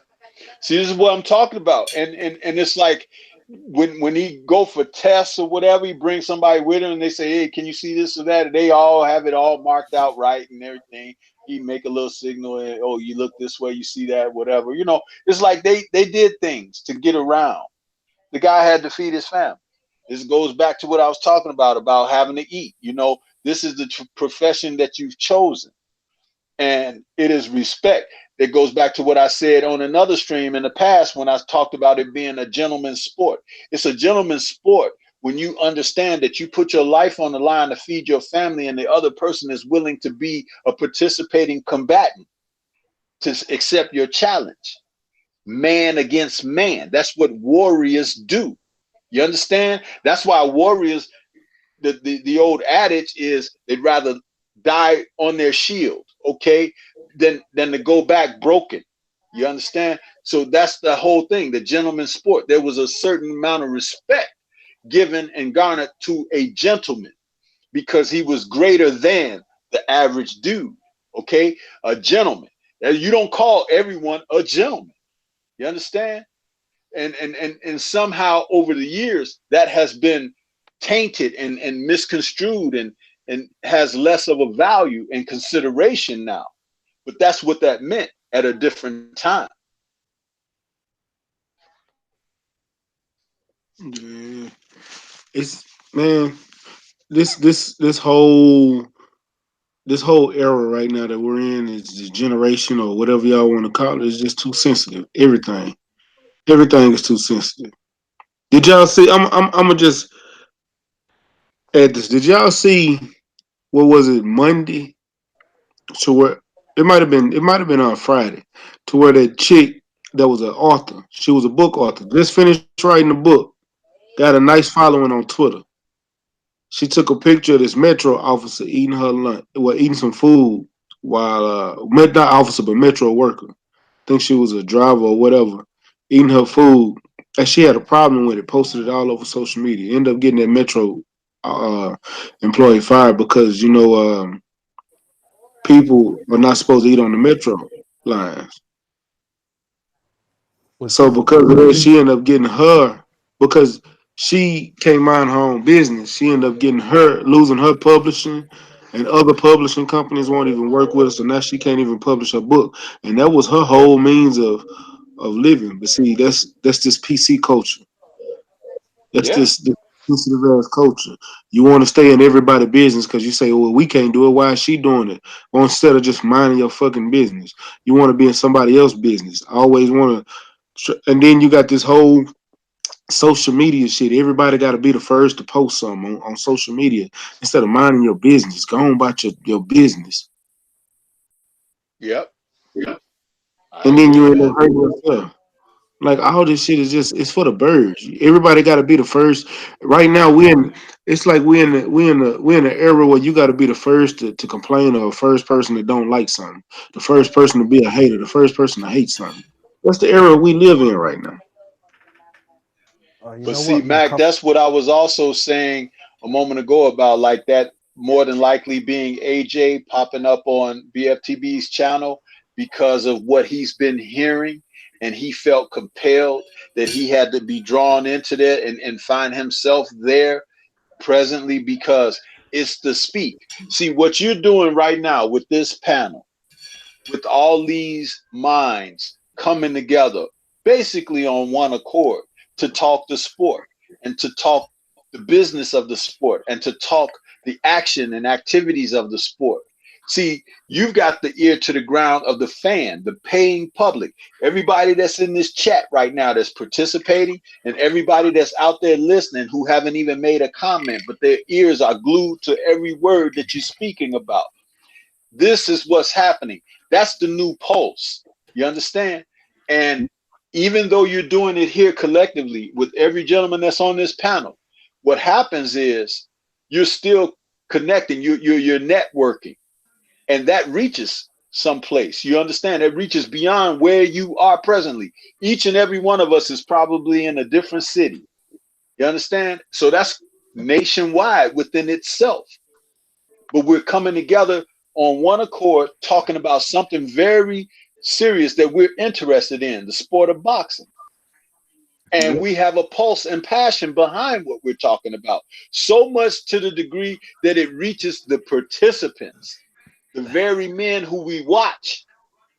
See, this is what I'm talking about, and it's like when he go for tests or whatever, he brings somebody with him, and they say, "Hey, can you see this or that?" And they all have it all marked out right and everything. He make a little signal and, oh, you look this way, you see that, whatever. You know, it's like they did things to get around. The guy had to feed his family. This goes back to what I was talking about having to eat. You know, this is the profession that you've chosen, and it is respect. That goes back to what I said on another stream in the past when I talked about it being a gentleman's sport. It's a gentleman's sport when you understand that you put your life on the line to feed your family, and the other person is willing to be a participating combatant to accept your challenge. Man against man. That's what warriors do. You understand? That's why warriors, the old adage is they'd rather die on their shield, okay, than to go back broken. You understand? So that's the whole thing, the gentleman's sport. There was a certain amount of respect given and garnered to a gentleman because he was greater than the average dude, okay? A gentleman. Now, you don't call everyone a gentleman. You understand? And somehow over the years that has been tainted and misconstrued and has less of a value and consideration now. But that's what that meant at a different time. Yeah. It's man, this whole era right now that we're in is the generation or whatever y'all want to call it is just too sensitive. Everything is too sensitive. Did y'all see? I'm gonna just add this. Did y'all see what was it Monday? To where it might have been on Friday, to where that chick that was an author, she was a book author, just finished writing a book, got a nice following on Twitter. She took a picture of this metro officer eating her lunch, well, eating some food while not officer but metro worker. Think she was a driver or whatever, eating her food, and she had a problem with it. Posted it all over social media. Ended up getting that metro uh, employee fired because people are not supposed to eat on the metro lines. Was So this because of that, she ended up getting her because she can't mind her own business. She ended up getting her losing her publishing, and other publishing companies won't even work with her. So now she can't even publish her book, and that was her whole means of living. But see, that's this PC culture. That's Yeah. this sensitive ass culture. You want to stay in everybody's business because you say, "Well, we can't do it. Why is she doing it?" Or instead of just minding your fucking business, you want to be in somebody else's business. I always want to, and then you got this whole social media shit. Everybody got to be the first to post something on social media instead of minding your business. Go on about your business, Yep. I and then agree you with end up that. hurting yourself. Like all this shit is just it's for the birds. Everybody got to be the first. Right now we in it's like we in the era where you got to be the first to complain or the first person that don't like something, the first person to be a hater, the first person to hate something. That's the era we live in right now. you But know see, what? A Mac, couple. that's what I was also saying a moment ago about like that more than likely being AJ popping up on BFTB's channel because of what he's been hearing. And he felt compelled that he had to be drawn into that and find himself there presently because it's the speak. See, what you're doing right now with this panel with all these minds coming together basically on one accord to talk the sport and to talk the business of the sport and to talk the action and activities of the sport. See, you've got the ear to the ground of the fan, the paying public, everybody that's in this chat right now that's participating, and everybody that's out there listening who haven't even made a comment, but their ears are glued to every word that you're speaking about. This is what's happening. That's the new pulse. You understand? And even though you're doing it here collectively with every gentleman that's on this panel, what happens is you're still connecting, you're networking, and that reaches someplace. You understand? It reaches beyond where you are presently. Each and every one of us is probably in a different city. You understand? So that's nationwide within itself, but we're coming together on one accord talking about something very serious that we're interested in, the sport of boxing. And Yep. we have a pulse and passion behind what we're talking about, so much to the degree that it reaches the participants. the very men who we watch.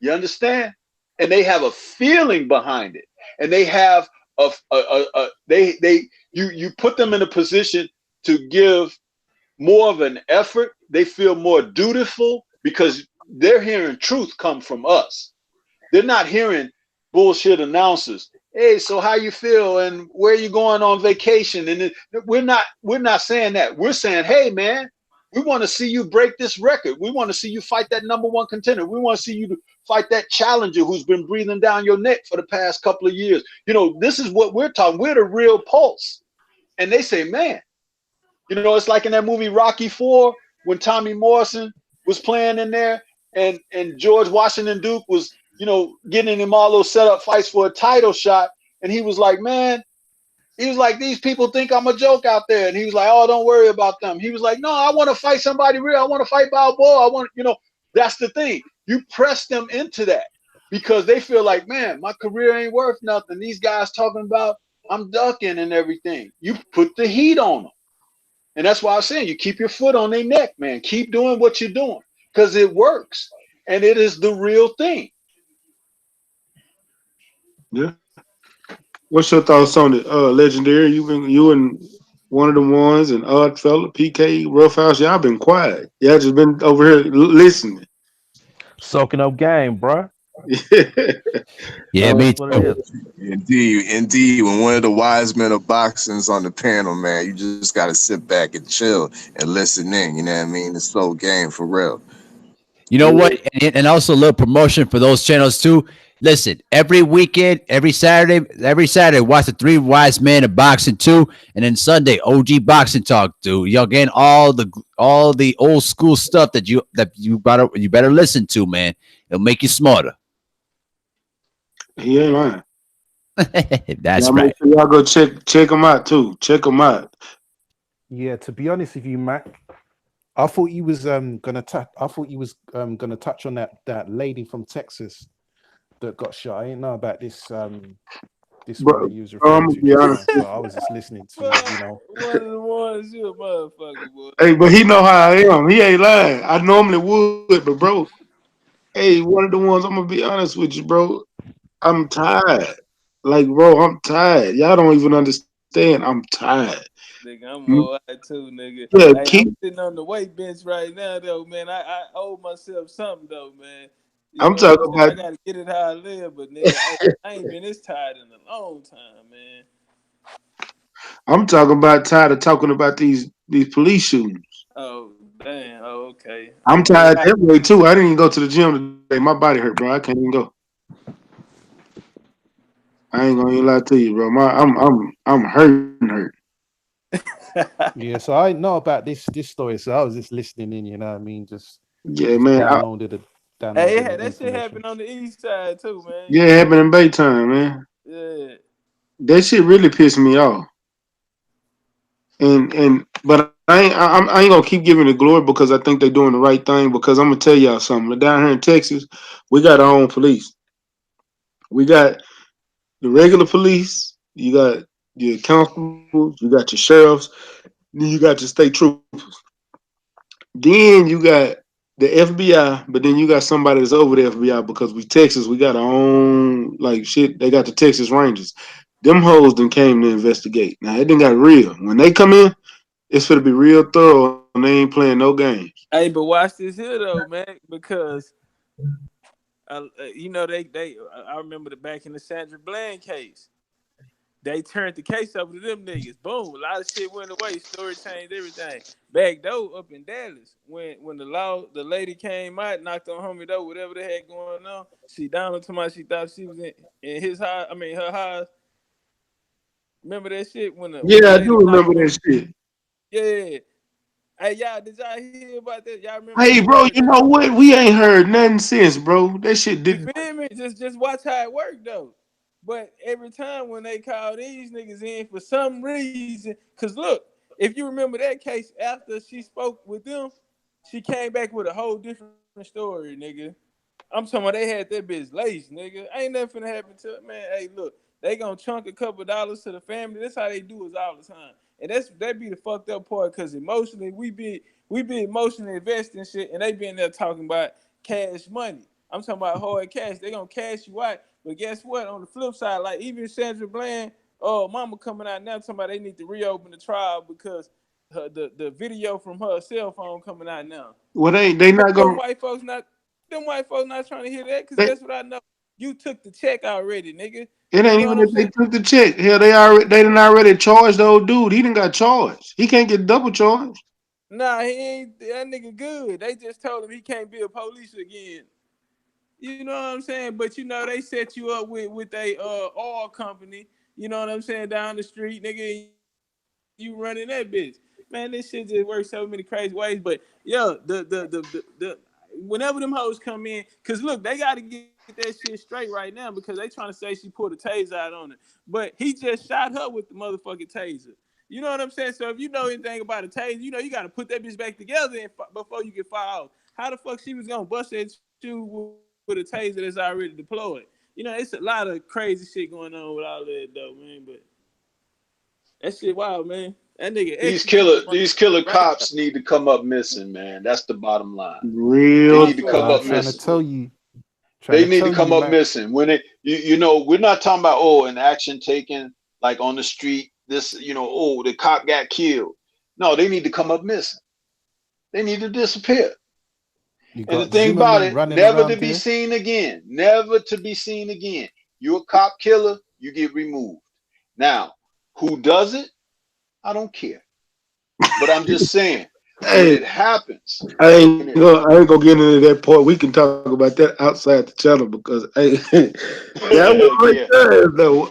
You understand? And they have a feeling behind it, and they have you put them in a position to give more of an effort. They feel more dutiful because they're hearing truth come from us. They're not hearing bullshit announcers. Hey, so how you feel and where you going on vacation? And we're not saying that. We're saying, hey man, we want to see you break this record. We want to see you fight that #1 contender. We want to see you fight that challenger who's been breathing down your neck for the past couple of years. You know, this is what we're talking. We're the real pulse. And they say, man, you know, it's like in that movie Rocky IV when Tommy Morrison was playing in there and George Washington Duke was, you know, getting him all those setup fights for a title shot. And he was like, man, he was like, these people think I'm a joke out there. And he was like, oh, don't worry about them. He was like, no, I want to fight somebody real. I want to fight Balboa. I want, you know, that's the thing. You press them into that because they feel like, man, my career ain't worth nothing. These guys talking about I'm ducking and everything. You put the heat on them. And that's why I'm saying you keep your foot on their neck, man. Keep doing what you're doing because it works. And it is the real thing. Yeah. What's your thoughts on it, Legendary? You and one of the ones and Odd Fella, PK, Roughhouse. Y'all been quiet. Y'all just been over here listening. Soaking up game, bro. Yeah, Oh, me that's what it too. is. Indeed. When one of the wise men of boxing's on the panel, man, you just gotta sit back and chill and listen in. You know what I mean? It's so game for real. You know what? And also a little promotion for those channels too. Listen, every weekend, every Saturday, watch the Three Wise Men of Boxing 2, and then Sunday, OG Boxing Talk, dude. Y'all getting all the old school stuff that you better listen to, man. It'll make you smarter. He ain't lying. That's Y'all make right. sure y'all go check them out too. Check them out. Yeah, to be honest with you, Mac, I thought you was gonna touch. I thought you was gonna touch on that lady from Texas that got shot. I didn't know about this one Bro, that you was referring to be just honest. now. So I was just listening to you know. One of the ones you a motherfucker, boy. Hey, but he know how I am. He ain't lying. I normally would, but bro, hey, one of the ones. I'm gonna be honest with you, bro. I'm tired. Like, bro, I'm tired. Y'all don't even understand. I'm tired. Nigga, I'm Mm, all right too, nigga. Yeah, Hey, I'm keep. sitting on the weight bench right now, though, man. I owe myself something, though, man. You I'm know what talking I'm saying? I about. gotta get it how I live, but nigga, I ain't been this tired in a long time, man. I'm talking about tired of talking about these police shootings. Oh damn. Oh okay. I'm Hey man, tired that way too. I didn't even go to the gym today. My body hurt, bro. I can't even go. I ain't gonna even lie to you, bro. I'm hurt. Yeah, so I know about this story. So I was just listening in. You know what I mean? Just Yeah, man. hey, downloaded the that shit information. happened on the east side too, man. Yeah, it happened in Baytime, man. Yeah. That shit really pissed me off. But I ain't gonna keep giving the glory because I think they're doing the right thing. Because I'm gonna tell y'all something. Down here in Texas, we got our own police. We got the regular police. You got your constables. You got your sheriffs. Then you got your state troopers. Then you got the FBI. But then you got somebody that's over the FBI because we Texas. We got our own like shit. They got the Texas Rangers. Them hoes then came to investigate. Now it done got real. When they come in, it's gonna be real thorough and they ain't playing no games. Hey, but watch this here though, man, because you know they I remember back in the Sandra Bland case. They turned the case over to them niggas. Boom, a lot of shit went away. Story changed, everything. Back door up in Dallas, when the lady came out, knocked on homie door, whatever they had going on. She down to my, she thought she was in his house. I mean her house. Remember that shit when the Yeah, I lady do knocked remember on? that shit. Yeah. Hey y'all, did y'all hear about that? Y'all remember that Hey, shit bro, happened? you know what? We ain't heard nothing since, bro. That shit You didn't. feel me? Just watch how it worked though. But every time when they call these niggas in for some reason, cause look, if you remember that case after she spoke with them, she came back with a whole different story, nigga. I'm talking about they had that bitch laced, nigga. Ain't nothing finna happen to it, man. Hey, look, they gonna chunk a couple dollars to the family. That's how they do us all the time. And that be the fucked up part, because emotionally we be emotionally invested in shit, and they be in there talking about cash money. I'm talking about hard cash. They gonna cash you out. But guess what? On the flip side, like even Sandra Bland, mama coming out now talking about they need to reopen the trial because the video from her cell phone coming out now. Well, they not Them gonna. white folks not trying to hear that, because They, guess what I know? You took the check already, nigga. it You ain't know what even I'm if they saying? took the check. Hell, they done already charged the old dude. He done got charged. He can't get double charged. Nah, he ain't that nigga good. They just told him he can't be a police again. You know what I'm saying? But you know, they set you up with a oil company, you know what I'm saying, down the street, nigga, and you running that bitch. Man, this shit just works so many crazy ways. But yo, the whenever them hoes come in, cause look, they gotta get that shit straight right now because they trying to say she pulled a taser out on it. But he just shot her with the motherfucking taser. You know what I'm saying? So if you know anything about a taser, you know you gotta put that bitch back together before you get fire off. How the fuck she was gonna bust at you with a taser that's already deployed? You know, it's a lot of crazy shit going on with all that though, man. But that shit wild, man. That nigga executed the These killer right there. cops need to come up missing, man. That's the bottom line. They Real need to Motherfucker, come talk. up Trying to missing. tell you, They need to come up missing. When it, you know, we're not talking about an action taken like on the street. This, the cop got killed. No, they need to come up missing. They need to disappear. you And the got thing about Zimmerman it, running never to around be here. seen again. Never to be seen again. You're a cop killer, you get removed. Now, who does it? I don't care. But I'm just saying, when Hey, it happens, I ain't gonna get into that part. We can talk about that outside the channel because hey, that was right yeah. there though.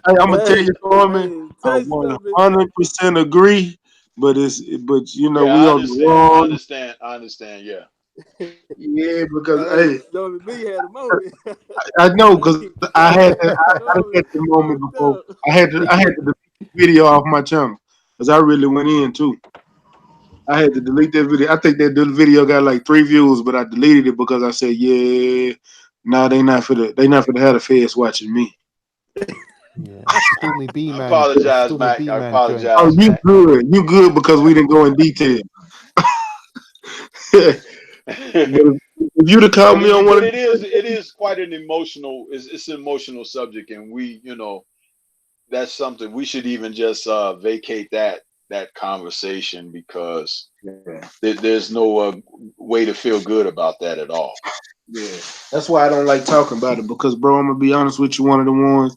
I'm gonna tell hey, you, Foreman, hey, I touch stuff is 100% agree. But Yeah, we I on the understand. I wrong. understand. I understand. Yeah. Yeah, because hey, hey, Stormy B had a moment. I know Hey, because I Stormy had the moment fucked before. up. I had to delete the video off my channel because I really went in too. I had to delete that video. I think that video got like 3 views, but I deleted it because I said, yeah, nah, they not for the have the feds watching me. Yeah, Stormy B I man, apologize, Stormy Mac. B I man joined. Oh, apologize, Mac. you good because we didn't go in detail. But if you'd have called me on one But of it is quite an emotional. It's an emotional subject, and that's something we should even just vacate that conversation because there's no way to feel good about that at all. yeah, that's why I don't like talking about it because, bro, I'm gonna be honest with you. One of the ones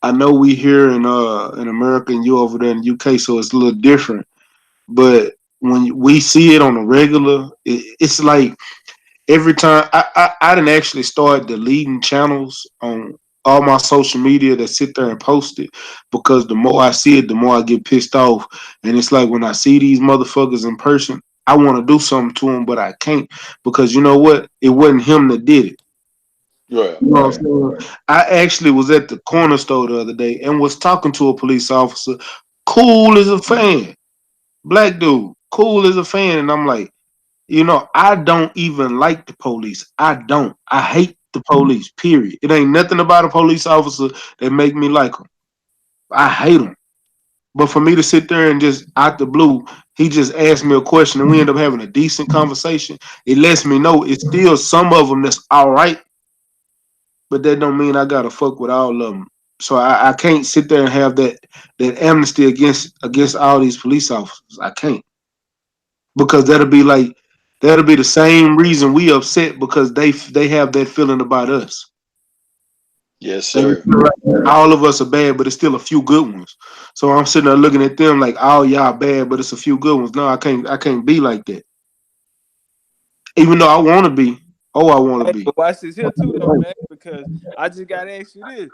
I know we here in America and you over there in the UK, so it's a little different. But when we see it on a regular, it's like every time I didn't actually start deleting channels on all my social media that sit there and post it because the more I see it, the more I get pissed off. And it's like when I see these motherfuckers in person, I want to do something to them, but I can't because you know what? It wasn't him that did it. Yeah, You know what I'm saying? I actually was at the corner store the other day and was talking to a police officer, cool as a fan, black dude, cool as a fan, and I'm like, I don't even like the police. I don't. I hate the police. Period. It ain't nothing about a police officer that make me like them. I hate them. But for me to sit there and just out the blue, he just asked me a question and we end up having a decent conversation. It lets me know it's still some of them that's all right, but that don't mean I gotta fuck with all of them. So I can't sit there and have that amnesty against all these police officers. I can't because that'll be the same reason we upset because they have that feeling about us. yes, They sir. feel like all of us are bad, but it's still a few good ones. So I'm sitting there looking at them like, oh y'all bad, but it's a few good ones. No, I can't be like that. Even though I want to be. Oh, I want to Hey, be. but watch this here too, though, man. Because I just gotta ask you this: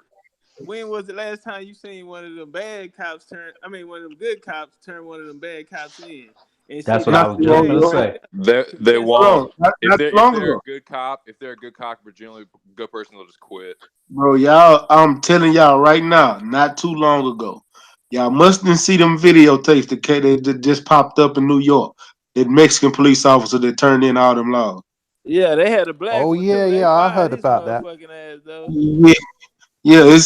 when was the last time you seen one of them bad cops turn? I mean, one of them good cops turn one of them bad cops in and That's shit what I Not got was too just long repaid? gonna ago. say. Because They guess Hold what? won't. on. Not too If long they're a ago. good cop, if they're a good cop, generally a good person will just quit. Bro, y'all, I'm telling y'all right now, not too long ago, y'all mustn't see them videotapes that just popped up in New York. That Mexican police officer that turned in all them laws. Yeah, they had a black Oh one yeah, too. They yeah, I fired heard his about that. motherfucking ass though. Yeah, yeah,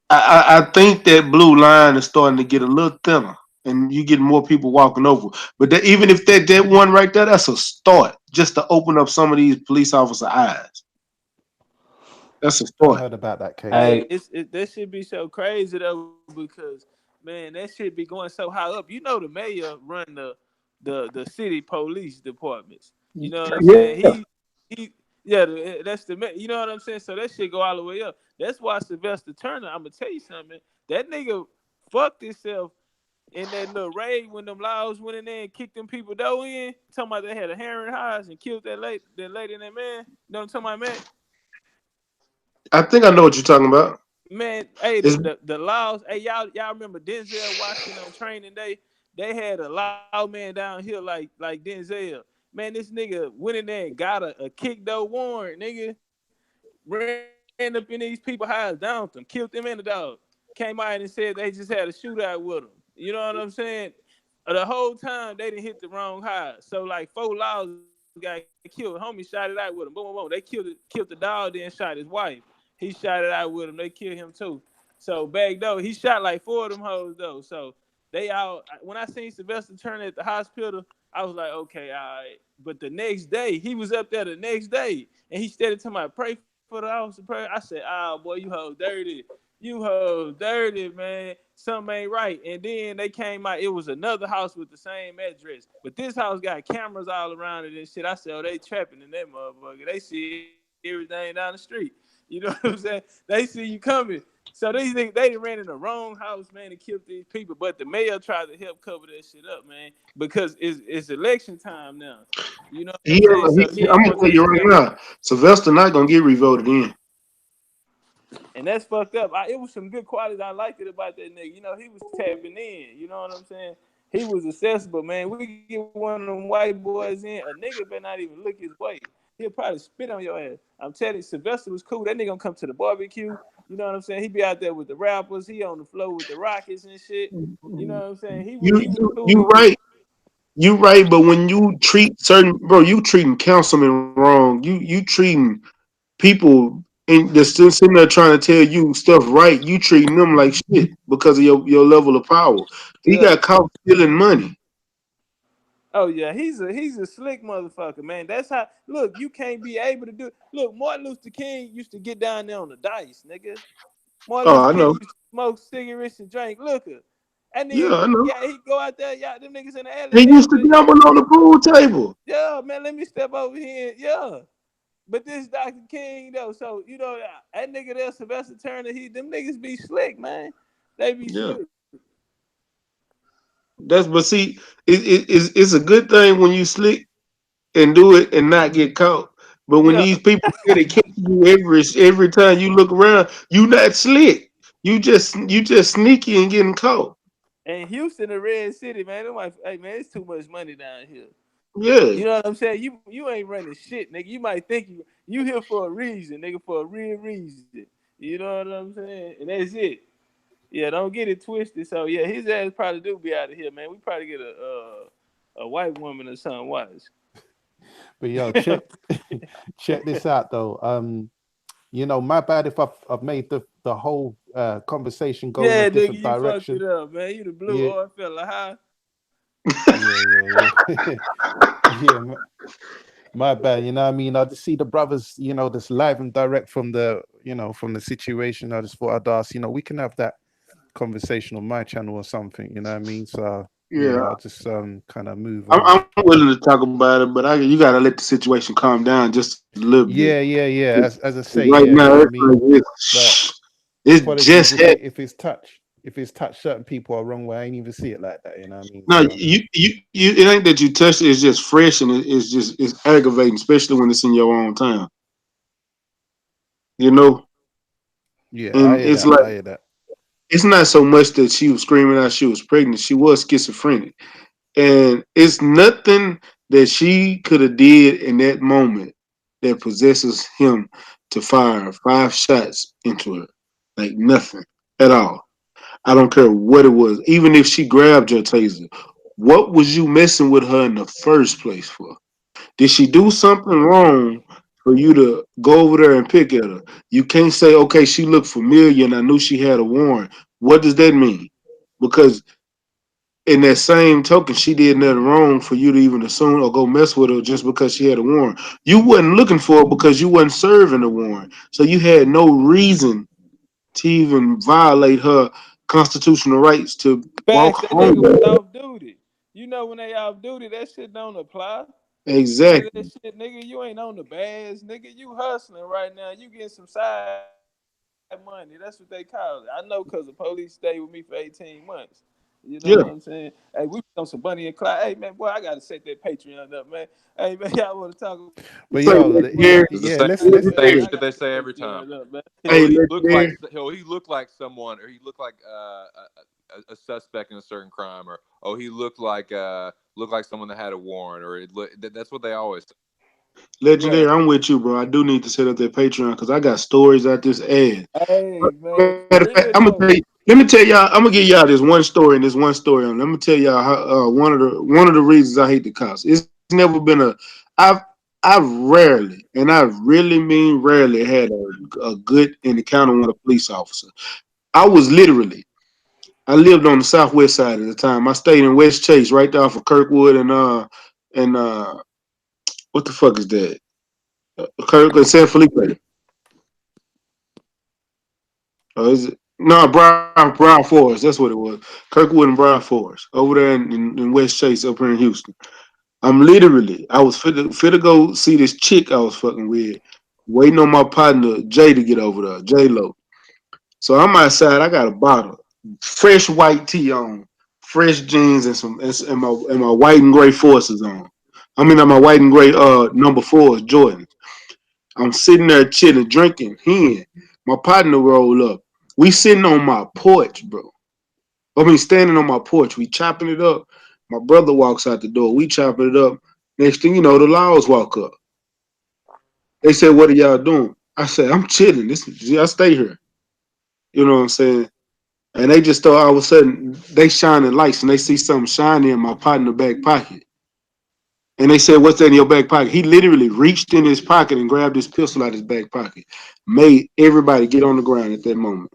I think that blue line is starting to get a little thinner, and you get more people walking over. But even if that one right there, that's a start, just to open up some of these police officer eyes. That's a I start. heard about that case. Hey, Hey, that should be so crazy though because man, that shit be going so high up. You know, the mayor run the city police departments. You know what I'm saying? yeah, He yeah, that's the you know what I'm saying. So that shit go all the way up. That's why Sylvester Turner. I'm gonna tell you something. That nigga fucked himself in that little raid when them laws went in there and kicked them people dough in. Talking about they had a Heron House and killed that lady and that man. You know what I'm talking about, man? I think I know what you're talking about. Man, hey, It's, the laws. Hey, y'all remember Denzel Washington on Training Day? They had a loud man down here like Denzel. Man, this nigga went in there and got a kick though warrant. Nigga ran up in these people house, downed them, killed them and the dog. Came out and said they just had a shootout with them. You know what I'm saying? The whole time they didn't hit the wrong high. So like 4 laws got killed. Homie shot it out with him. Boom, boom, boom. They killed the dog, then shot his wife. He shot it out with him. They killed him too. So back though, he shot like 4 of them hoes though. So they all when I seen Sylvester Turner at the hospital, I was like, okay, all right. But the next day, he was up there the next day, and he started to my pray for the officer. Pray. I said, oh boy, you hoes dirty. You hoes dirty, man. Something ain't right. And then they came out. It was another house with the same address, but this house got cameras all around it and shit. I said, oh, they trapping in that motherfucker. They see everything down the street. You know what I'm saying? They see you coming. So they ran in the wrong house, man, and killed these people. But the mayor tried to help cover that shit up, man, because it's election time now. You know what I'm saying? So he I'm ain't gonna want tell that you shit right out. now, Sylvester not gonna get revoted in. And that's fucked up. It was some good qualities I liked it about that nigga. You know, he was tapping in. You know what I'm saying? He was accessible, man. We get one of them white boys in, a nigga better not even look his way. He'll probably spit on your ass. I'm telling you, Sylvester was cool. That nigga gonna come to the barbecue. You know what I'm saying? He be out there with the rappers. He on the floor with the Rockets and shit. You know what I'm saying? He was cool. You right. You right, but when you treat certain you treating councilmen wrong. You treating people that's still sitting there trying to tell you stuff right. You treating them like shit because of your level of power. He Yeah. got caught stealing money. Oh yeah, he's a slick motherfucker, man. That's how. Look, you can't be able to do. Look, Martin Luther King used to get down there on the dice, nigga. Martin Oh, Luther I King know. used to smoke cigarettes and drink liquor. That Yeah, nigga, I know. yeah, he go out there, yeah, them niggas in the alley He used to gambling. gamble on the pool table. Yeah, man, let me step over here. Yeah, but this Dr. King though, so you know that nigga there, Sylvester Turner, them niggas be slick, man. They be Yeah, slick. but see, it's a good thing when you slick and do it and not get caught. But when Yeah, these people say they catch you every time you look around, you not slick. You just sneaky and getting caught. and Houston, the red city, man. Them like, hey man, it's too much money down here. Yeah, You know what I'm saying? You ain't running shit, nigga. You might think you here for a reason, nigga, for a real reason. You know what I'm saying? And that's it. Yeah, don't get it twisted. So yeah, his ass probably do be out of here, man. We probably get a white woman or something. Watch. But yo, check this out though. My bad if I've made the whole conversation go in a Yeah, nigga, different you fucked it direction. up, man. You the blue Yeah, oil fella, huh? yeah. Yeah, my bad. You know what I mean? I just see the brothers, this live and direct from the situation. I just thought I'd ask, we can have that conversation on my channel or something, you know what I mean? So, yeah. I'll just kind of move I'm, on. I'm willing to talk about it, but you gotta let the situation calm down just a little bit. Yeah. As I say, Right yeah, you now, know what I it's mean? like But it's apologies just happening. if it's touched certain people a wrong way. I ain't even see it like that, you know what I mean? No, So you it ain't that you touched it. It's just fresh and it's aggravating, especially when it's in your own time. You know, yeah, I and hear it's that. like I hear that. it's not so much that she was screaming out she was pregnant. She was schizophrenic, and it's nothing that she could have did in that moment that possesses him to fire 5 shots into her. Like nothing at all. I don't care what it was. Even if she grabbed your taser, what was you messing with her in the first place for? Did she do something wrong for you to go over there and pick at her. You can't say, okay, she looked familiar and I knew she had a warrant. What does that mean? Because in that same token, she did nothing wrong for you to even assume or go mess with her just because she had a warrant. You wasn't looking for her because you wasn't serving a warrant. So you had no reason to even violate her constitutional rights to walk Facts, that nigga was home. off duty. You know when they off duty, that shit don't apply. None of that Exactly. shit, nigga. You ain't on the bags, nigga. You hustling right now. You getting some side money. That's what they call it. I know because the police stayed with me for 18 months. You know what I'm saying? Yeah. Hey, we on some Bunny and Clyde. Hey man, boy, I gotta set that Patreon up, man. Hey man, y'all want to talk about this shit? But Say yo, legendary. It's the yeah, same, let's Man, same I shit gotta they set say that every time. Patreon up, man. Hey, Like legendary. he looked like someone, or he looked like a suspect in a certain crime, or looked like someone that had a warrant, or that's what they always say. Legendary, Right. I'm with you, bro. I do need to set up that Patreon because I got stories out this ad. Hey man, Matter for of fact, real though. let me tell y'all. I'm gonna give y'all this one story and this one story on. Let me tell y'all how one of the reasons I hate the cops. It's never been a. I've I've rarely, and I really mean rarely, had a good encounter with a police officer. I was literally. I lived on the southwest side at the time. I stayed in West Chase, right there off of Kirkwood and what the fuck is that? Kirk and San Felipe. Is it? No, Brown Forest. That's what it was. Kirkwood and Brown Forest over there in West Chase up here in Houston. I was fit to go see this chick I was fucking with, waiting on my partner Jay to get over there, J Lo. So I'm outside. I got a bottle, fresh white tee on, fresh jeans and my white and gray forces on. I mean, my white and gray number fours Jordan. I'm sitting there chilling, drinking. My partner roll up. We sitting on my porch, bro. I mean, standing on my porch. We chopping it up. My brother walks out the door. We chopping it up. Next thing you know, the laws walk up. They said, "What are y'all doing?" I said, "I'm chilling. I stay here." You know what I'm saying? And they just thought all of a sudden they shining lights and they see something shiny in my partner back pocket. And they said, "What's that in your back pocket?" He literally reached in his pocket and grabbed his pistol out of his back pocket. Made everybody get on the ground at that moment.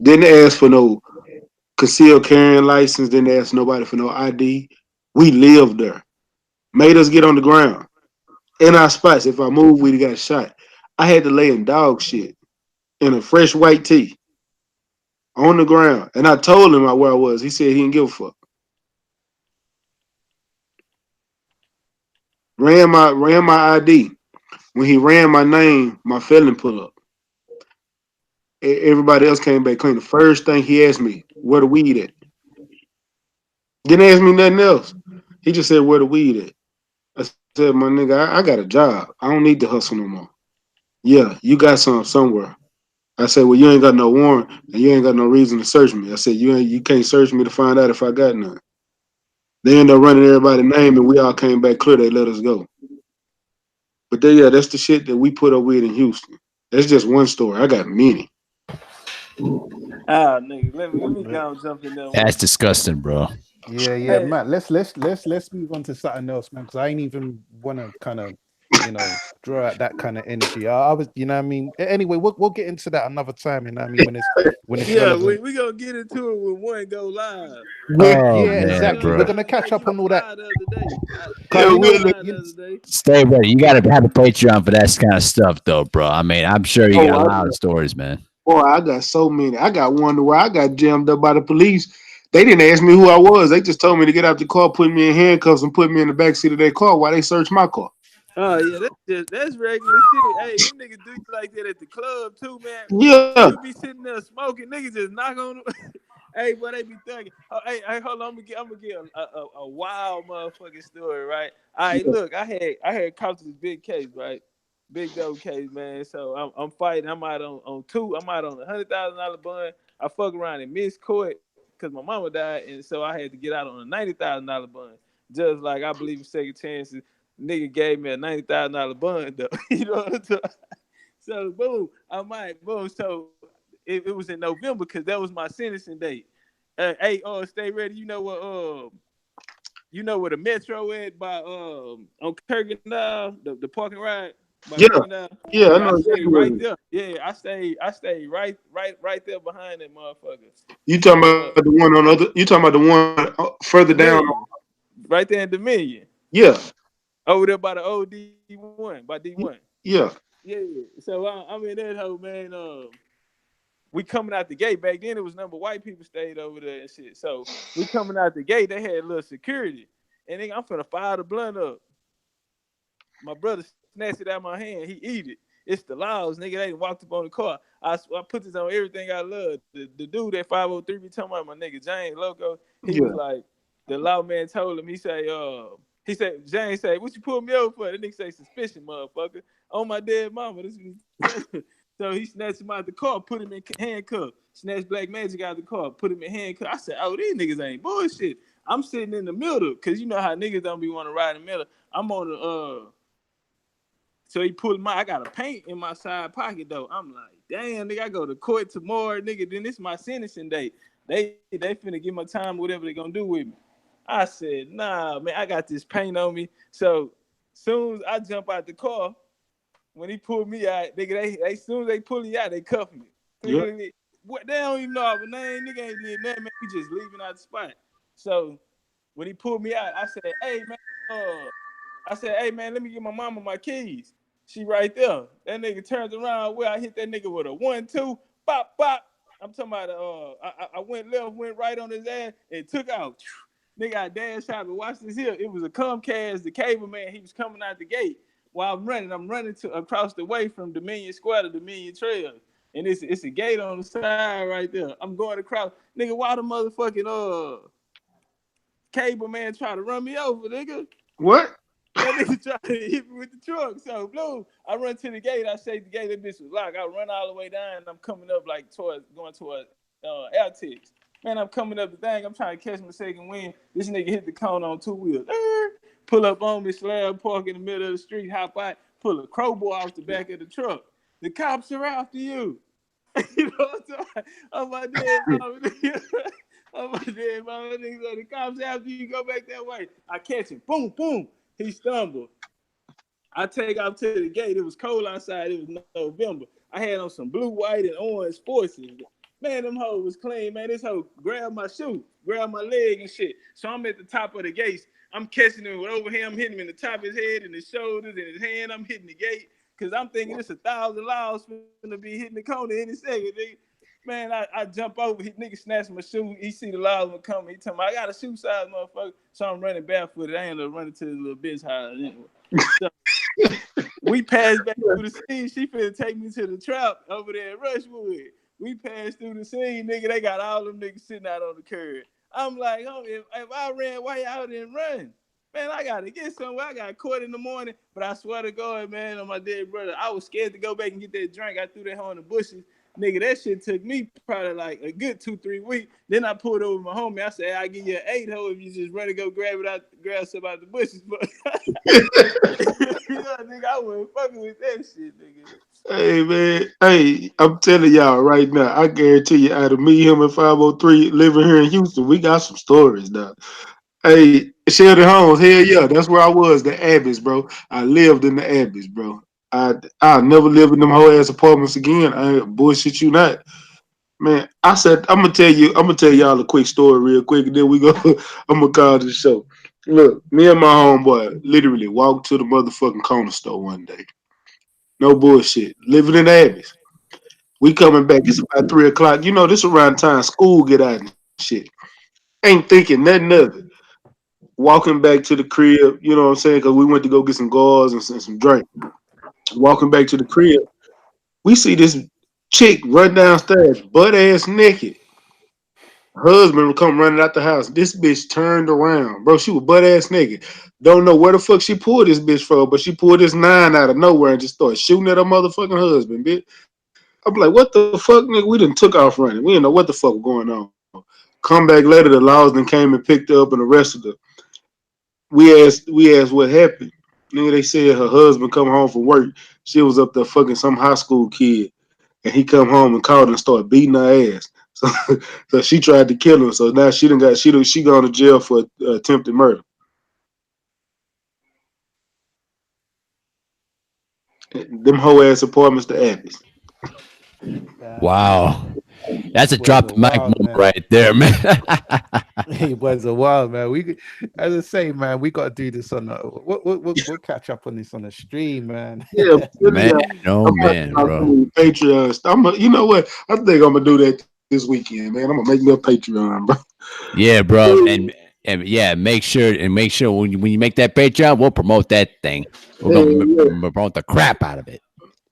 Didn't ask for no concealed carrying license. Didn't ask nobody for no ID. We lived there. Made us get on the ground in our spots. If I moved, we'd got shot. I had to lay in dog shit in a fresh white tee on the ground, and I told him where I was. He said he didn't give a fuck. Ran my ID. When he ran my name, my felon pull up. Everybody else came back clean. The first thing he asked me, "Where the weed at?" Didn't ask me nothing else. He just said, "Where the weed at?" I said, "My nigga, I got a job. I don't need to hustle no more." "Yeah, you got some somewhere." I said, "Well, you ain't got no warrant and you ain't got no reason to search me." I said, You can't search me to find out if I got none." They ended up running everybody's name and we all came back clear. They let us go. But yeah, that's the shit that we put up with in Houston. That's just one story. I got many. Ah, nigga, let me go and jump in there That's one. disgusting, bro. yeah, Hey, Matt. Let's move on to something else, man. Because I ain't even want to kind of, draw out that kind of energy. I was, you know, what I mean. Anyway, we'll get into that another time. You know, what I mean, when it's yeah, relevant. we gonna get into it when one go live. Oh Yeah, I ain't man, exactly. gonna We're bro. lie, gonna catch you up on was all that. live the other day. Cause Yeah, You was we'll live the get other day. Stay ready. You gotta have a Patreon for that kind of stuff, though, bro. I mean, I'm sure you oh got a I lot of got stories, man. boy, I got so many. I got one where I got jammed up by the police. They didn't ask me who I was. They just told me to get out the car, put me in handcuffs, and put me in the back seat of their car while they searched my car. Oh yeah, that's regular shit. Hey, them niggas do you like that at the club too, man. Yeah. You be sitting there smoking, niggas just knock on. Hey, boy, they be thugging. Oh, hey, hold on, I'm gonna get a wild motherfucking story, right? All right, look, I had caught this big case, right? Big dope case, man. So I'm fighting. I'm out on two. I'm out on $100,000 bond. I fuck around and miss court because my mama died, and so I had to get out on a $90,000 bond. Just like I believe in second chances. Nigga gave me a $90,000 bond though. You know what I'm saying? So boom, I might boom. So it was in November because that was my sentencing date. Hey, stay ready. You know what? You know where the Metro at by on Kirkendall, the parking ride by Yeah, Kirkendall. yeah, I Yeah, I know stayed exactly what right it is. there. Yeah, I stayed right there behind that motherfucker. You talking Uh, about the one on the other? You talking about the one further down? Dominion, right there in Dominion, Yeah, over there by the old D1, by D1. yeah. Yeah. So I'm in that hoe, man. We coming out the gate. Back then it was number white people stayed over there and shit. So we coming out the gate, they had a little security. And then I'm finna fire the blunt up. My brother snatched it out of my hand. He eat it. It's the laws, nigga. They walked up on the car. I put this on everything I love. The dude at 503 be talking about my nigga James Loco. He was Yeah. like, the law man told him, he said, James say, what you pull me over for? That nigga say suspicion, motherfucker. On my dead mama. This is so he snatched him out the car, put him in handcuffs. Snatched Black Magic out the car, put him in handcuffs. I said, oh, these niggas ain't bullshit. I'm sitting in the middle, cause you know how niggas don't be want to ride in the middle. I'm on the so he pulled I got a paint in my side pocket though. I'm like, damn, nigga, I go to court tomorrow, nigga. Then this my sentencing date. They finna give my time, whatever they gonna do with me. I said, nah, man, I got this paint on me. So soon as I jump out the car, when he pulled me out, nigga, they soon as they pull me out, they cuff me. Yeah. What they don't even know our name, nigga ain't did nothing, man. We just leaving out the spot. So when he pulled me out, I said, hey man, let me get my mama my keys. She right there. That nigga turns around where I hit that nigga with a 1-2, bop, bop. I'm talking about I went left, went right on his ass, and took out. Nigga, I dashed out, but watch this here. It was a Comcast, the cable man. He was coming out the gate while I'm running to across the way from Dominion Square to Dominion Trail. And it's a gate on the side right there. I'm going across. Nigga, why the motherfucking cable man try to run me over, nigga? What? That nigga tried to hit me with the truck. So, blue, I run to the gate. I shake the gate. That bitch was locked. I run all the way down, and I'm coming up like going towards Altix. Man, I'm coming up the thing. I'm trying to catch my second wind. This nigga hit the cone on 2 wheels. Pull up on me, slab, park in the middle of the street, hop out, pull a crowbar off the back of the truck. The cops are after you. You know what I'm talking? I'm my dead mama. I'm my dead mama. Nigga, the cops after you, go back that way. I catch him. Boom, boom. He stumbled. I take off to the gate. It was cold outside. It was November. I had on some blue, white, and orange forces. Man, them hoes was clean, man. This hoe grabbed my shoe, grabbed my leg and shit. So I'm at the top of the gates. I'm catching him with over here. I'm hitting him in the top of his head and his shoulders and his hand. I'm hitting the gate because I'm thinking it's 1,000 laws finna be hitting the corner any second, nigga. Man, I jump over. He nigga snatch my shoe. He see the laws coming. He tell me, I got a shoe size, motherfucker. So I'm running barefooted. I ain't running to the little bitch house anyway. So we passed back through the scene. She finna take me to the trap over there at Rushwood. We passed through the scene, nigga. They got all them niggas sitting out on the curb. I'm like, oh, if I ran, why y'all didn't run? Man, I gotta get somewhere. I got caught in the morning, but I swear to God, man, on my dead brother, I was scared to go back and get that drink. I threw that hoe in the bushes. Nigga, that shit took me probably like a good 2-3 weeks. Then I pulled over my homie. I said, I'll give you an 8 hoe if you just run and go grab stuff out the bushes. But nigga, I wasn't fucking with that shit, nigga. Hey man, hey, I'm telling y'all right now, I guarantee you, out of me, him, and 503 living here in Houston, we got some stories now. Hey, Shelter Holmes, hell yeah, that's where I was, the Abbeys, bro. I lived in the Abbeys, bro. I'll never live in them whole ass apartments again. I ain't bullshit you not. Man, I said I'm gonna tell y'all a quick story real quick, and then we go I'm gonna call the show. Look, me and my homeboy literally walked to the motherfucking corner store one day. No bullshit. Living in the Abbeys. We coming back. It's about 3 o'clock. You know, this around the time school get out and shit. Ain't thinking nothing of it. Walking back to the crib, you know what I'm saying? Because we went to go get some gauze and some drink. Walking back to the crib, we see this chick run downstairs, butt ass naked. Husband would come running out the house. This bitch turned around, bro. She was butt ass naked. Don't know where the fuck she pulled this bitch from, but she pulled this 9 out of nowhere and just started shooting at her motherfucking husband, bitch. I'm like, what the fuck, nigga? We done took off running. We didn't know what the fuck was going on. Come back later, the laws then came and picked her up and arrested her. We asked what happened. Nigga, they said her husband come home from work. She was up there fucking some high school kid, and he come home and called her and started beating her ass. So, so she tried to kill him. So now she gone to jail for attempted murder. Them whole ass apartments to Abby's. Man, Wow. That's a boys drop are the mic wild, moment man. right there, man. Hey, boys are wild, man. As I say, man, we got to do this on. We'll catch up on this on the stream, man. Yeah, Man, yeah. oh I'm gonna man, start bro. doing Patreon stuff. You know what? I think I'm gonna do that this weekend, man. I'm gonna make me a Patreon, bro. Yeah, bro. And yeah, make sure when you make that Patreon, we'll promote that thing. We're Hell gonna yeah. promote the crap out of it.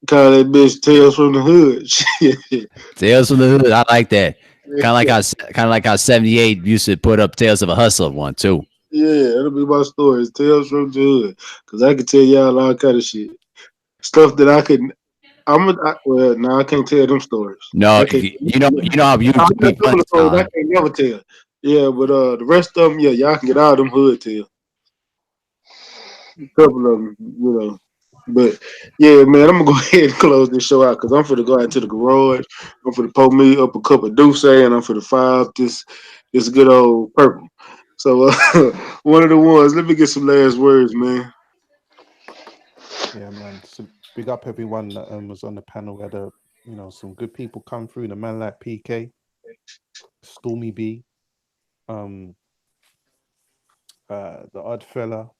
Call that bitch Tales from the Hood. Shit. Tales from the Hood. I like that. Kind of like how 78 used to put up Tales of a Hustler one too. Yeah, that'll be my stories. Tales from the Hood. Cause I can tell y'all all kind of shit. Stuff that I could. Well, no, I can't tell them stories. No, I if can't. you know how you I used to got be a couple funny, of stories I Sean. can't never tell. Yeah, but the rest of them, yeah, y'all can get all them hood tales. A couple of them, you know. But yeah, man, I'm gonna go ahead and close this show out because I'm finna go out to the garage. I'm finna pour me up a cup of Douce and I'm finna fire up this good old purple. So one of the ones. Let me get some last words, man. Yeah, man. So big up everyone that was on the panel. We had some good people come through. The man like PK, Stormy B, um, the Odd Fella,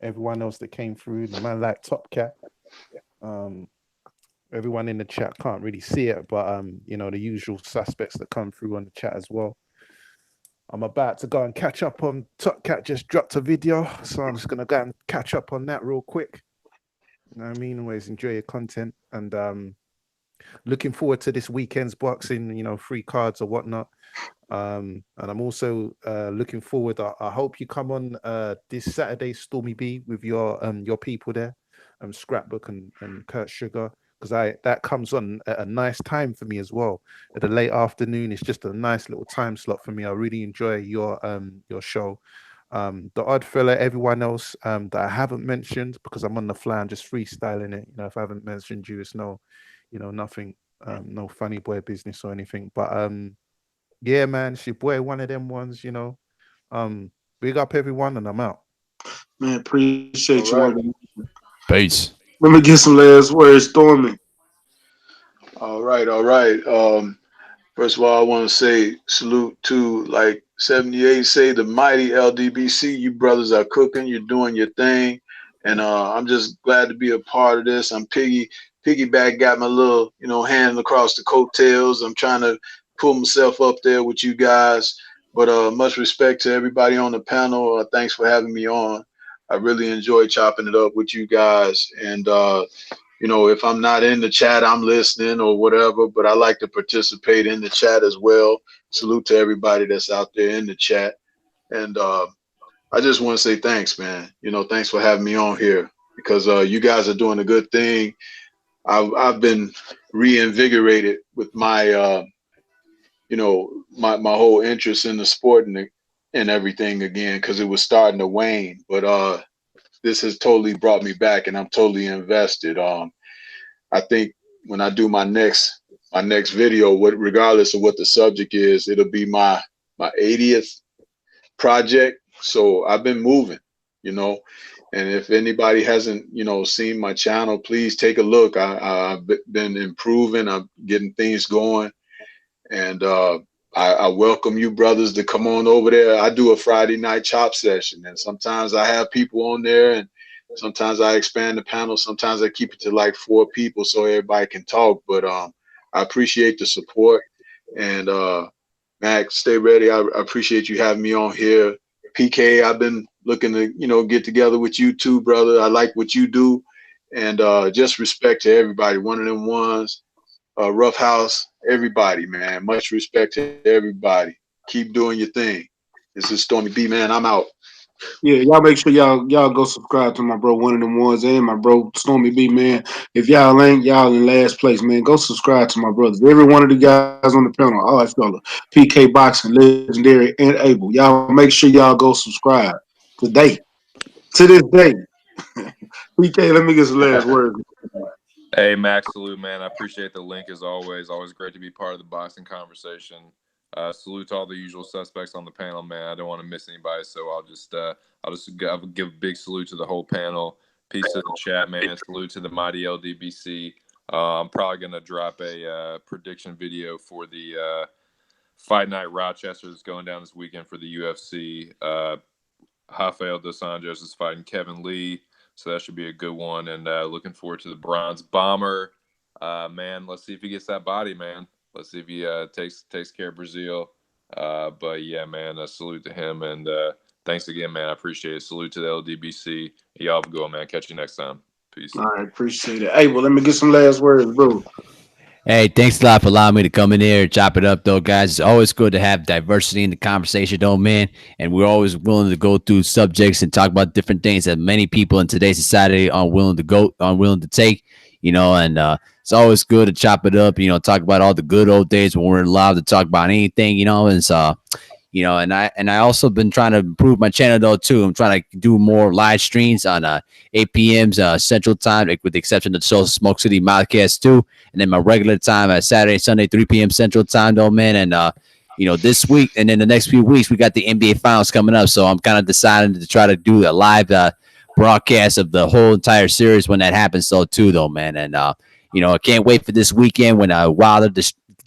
everyone else that came through. The man like Top Cat. Um, everyone in the chat can't really see it, but the usual suspects that come through on the chat as well. I'm about to go and catch up on Top Cat just dropped a video, so I'm just gonna go and catch up on that real quick. You know what I mean? Always enjoy your content and looking forward to this weekend's boxing, free cards or whatnot. And I'm also looking forward. I hope you come on this Saturday, Stormy B, with your people there, Scrapbook and Kurt Sugar, because that comes on at a nice time for me as well. At the late afternoon, it's just a nice little time slot for me. I really enjoy your show. The Odd Fella, everyone else that I haven't mentioned because I'm on the fly and just freestyling it. If I haven't mentioned you, it's no, nothing, no funny boy business or anything. But yeah, man, it's your boy, one of them ones. Big up everyone, and I'm out. Man, appreciate All you. One right. of them. Peace. Let me get some last words, Stormy. All right. All right. First of all, I want to say salute to like 78 say the mighty LDBC. You brothers are cooking. You're doing your thing. And I'm just glad to be a part of this. I'm piggyback got my little, hand across the coattails. I'm trying to pull myself up there with you guys. But much respect to everybody on the panel. Thanks for having me on. I really enjoy chopping it up with you guys. And if I'm not in the chat, I'm listening or whatever, but I like to participate in the chat as well. Salute to everybody that's out there in the chat. And I just want to say thanks, man. Thanks for having me on here because you guys are doing a good thing. I've been reinvigorated with my, my whole interest in the sport and everything again because it was starting to wane. But this has totally brought me back and I'm totally invested. I think when I do my next video, regardless of what the subject is, it'll be my 80th project. So I've been moving, you know. And if anybody hasn't, seen my channel, please take a look. I've been improving. I'm getting things going, and I welcome you brothers to come on over there. I do a Friday night chop session, and sometimes I have people on there, and sometimes I expand the panel. Sometimes I keep it to like 4 people so everybody can talk. But I appreciate the support, and Max, stay ready. I appreciate you having me on here. PK, I've been looking to get together with you too, brother. I like what you do, and just respect to everybody. One of them ones. Rough House, everybody, man. Much respect to everybody. Keep doing your thing. This is Stormy B, man. I'm out. Yeah, y'all make sure y'all go subscribe to my bro, one of them ones, and my bro Stormy B, man. If y'all ain't, y'all in last place, man. Go subscribe to my brothers. Every one of the guys on the panel, all that fella, PK Boxing, Legendary, and Able. Y'all make sure y'all go subscribe today. To this day. PK, let me get some last words. Hey, Max, salute, man. I appreciate the link as always. Always great to be part of the boxing conversation. Salute to all the usual suspects on the panel, man. I don't want to miss anybody, so I'll give a big salute to the whole panel. Peace to the chat, man. Salute to the mighty LDBC. I'm probably going to drop a prediction video for the Fight Night Rochester that's going down this weekend for the UFC. Rafael dos Anjos is fighting Kevin Lee, so that should be a good one. And looking forward to the Bronze Bomber. Man, let's see if he gets that body, man. Let's see if he takes care of Breazeale. But yeah, man, salute to him. And thanks again, man. I appreciate it. Salute to the LDBC. Y'all have a good one, man. Catch you next time. Peace. All right, appreciate it. Hey, well, let me get some last words, bro. Hey, thanks a lot for allowing me to come in here and chop it up, though, guys. It's always good to have diversity in the conversation, though, man. And we're always willing to go through subjects and talk about different things that many people in today's society are unwilling to take, and it's always good to chop it up, talk about all the good old days when we're allowed to talk about anything, and it's, and I also been trying to improve my channel though too. I'm trying to do more live streams on 8 p.m. Central Time, with the exception of the Smoke City Podcast too, and then my regular time at Saturday, Sunday, 3 p.m. Central Time though, man. And this week and then the next few weeks we got the NBA Finals coming up, so I'm kind of deciding to try to do a live broadcast of the whole entire series when that happens though, man. And I can't wait for this weekend when Wilder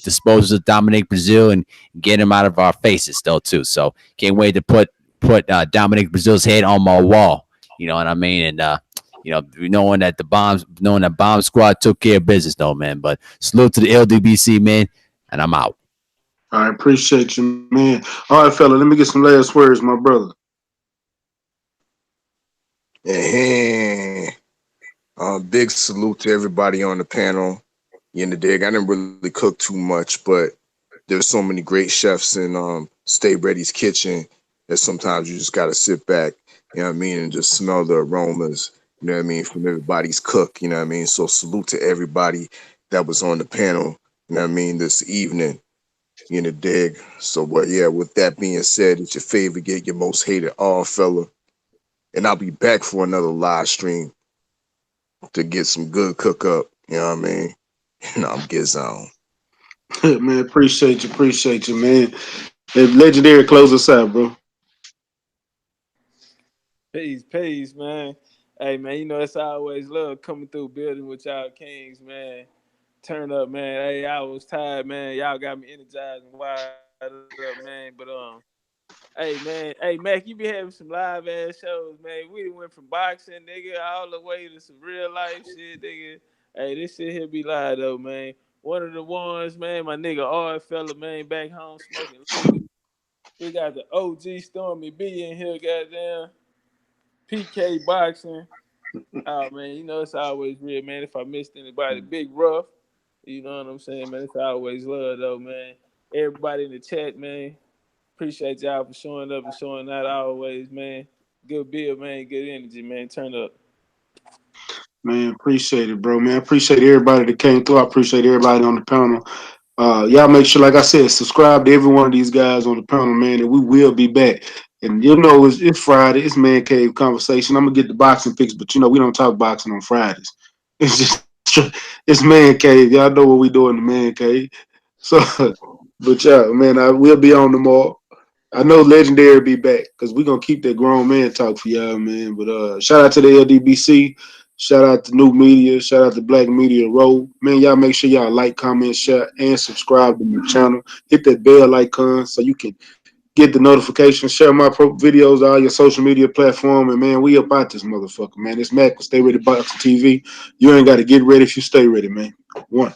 disposes of Dominic Breazeale and get him out of our faces though too. So can't wait to put Dominic Breazeale's head on my wall. You know what I mean? And knowing that Bomb Squad took care of business though, man. But salute to the LDBC, man, and I'm out. I appreciate you, man. All right, fella, let me get some last words, my brother. Big salute to everybody on the panel. In the dig, I didn't really cook too much, but there's so many great chefs in Stay Ready's kitchen that sometimes you just gotta sit back, and just smell the aromas, from everybody's cook, So salute to everybody that was on the panel, this evening. In the dig. So with that being said, it's your favorite, get your most hated all fella. And I'll be back for another live stream to get some good cook up, I'm Gizon. Man, appreciate you, man. And Legendary, close us out, bro. Peace, man. Hey, man, it's always love coming through building with y'all kings, man. Turn up, man. Hey, I was tired, man. Y'all got me energized and wired up, man. But hey, man. Hey, Mac, you be having some live ass shows, man. We went from boxing, nigga, all the way to some real life shit, nigga. Hey, this shit here be live though, man. One of the ones, man, my nigga R fella, man, back home smoking legal. We got the OG Stormy B in here, goddamn. PK boxing. Oh man, it's always real, man. If I missed anybody, Big Rough. You know what I'm saying, man? It's always love though, man. Everybody in the chat, man. Appreciate y'all for showing up and showing out always, man. Good build, man. Good energy, man. Turn up. Man, appreciate it, bro. Man, appreciate everybody that came through. I appreciate everybody on the panel. Y'all make sure, like I said, subscribe to every one of these guys on the panel, man, and we will be back. And it's Friday. It's Man Cave Conversation. I'm gonna get the boxing fix, but we don't talk boxing on Fridays. It's just it's Man Cave. Y'all know what we do in the Man Cave. So, but yeah, man, I will be on tomorrow. I know Legendary be back because we're gonna keep that grown man talk for y'all, man. But shout out to the LDBC. Shout out to New Media. Shout out to Black Media Road. Man, y'all make sure y'all like, comment, share, and subscribe to my channel. Hit that bell icon so you can get the notifications. Share my videos on all your social media platform. And, man, we up out this motherfucker, man. It's Mac with Stay Ready Boxing TV. You ain't got to get ready if you stay ready, man. One.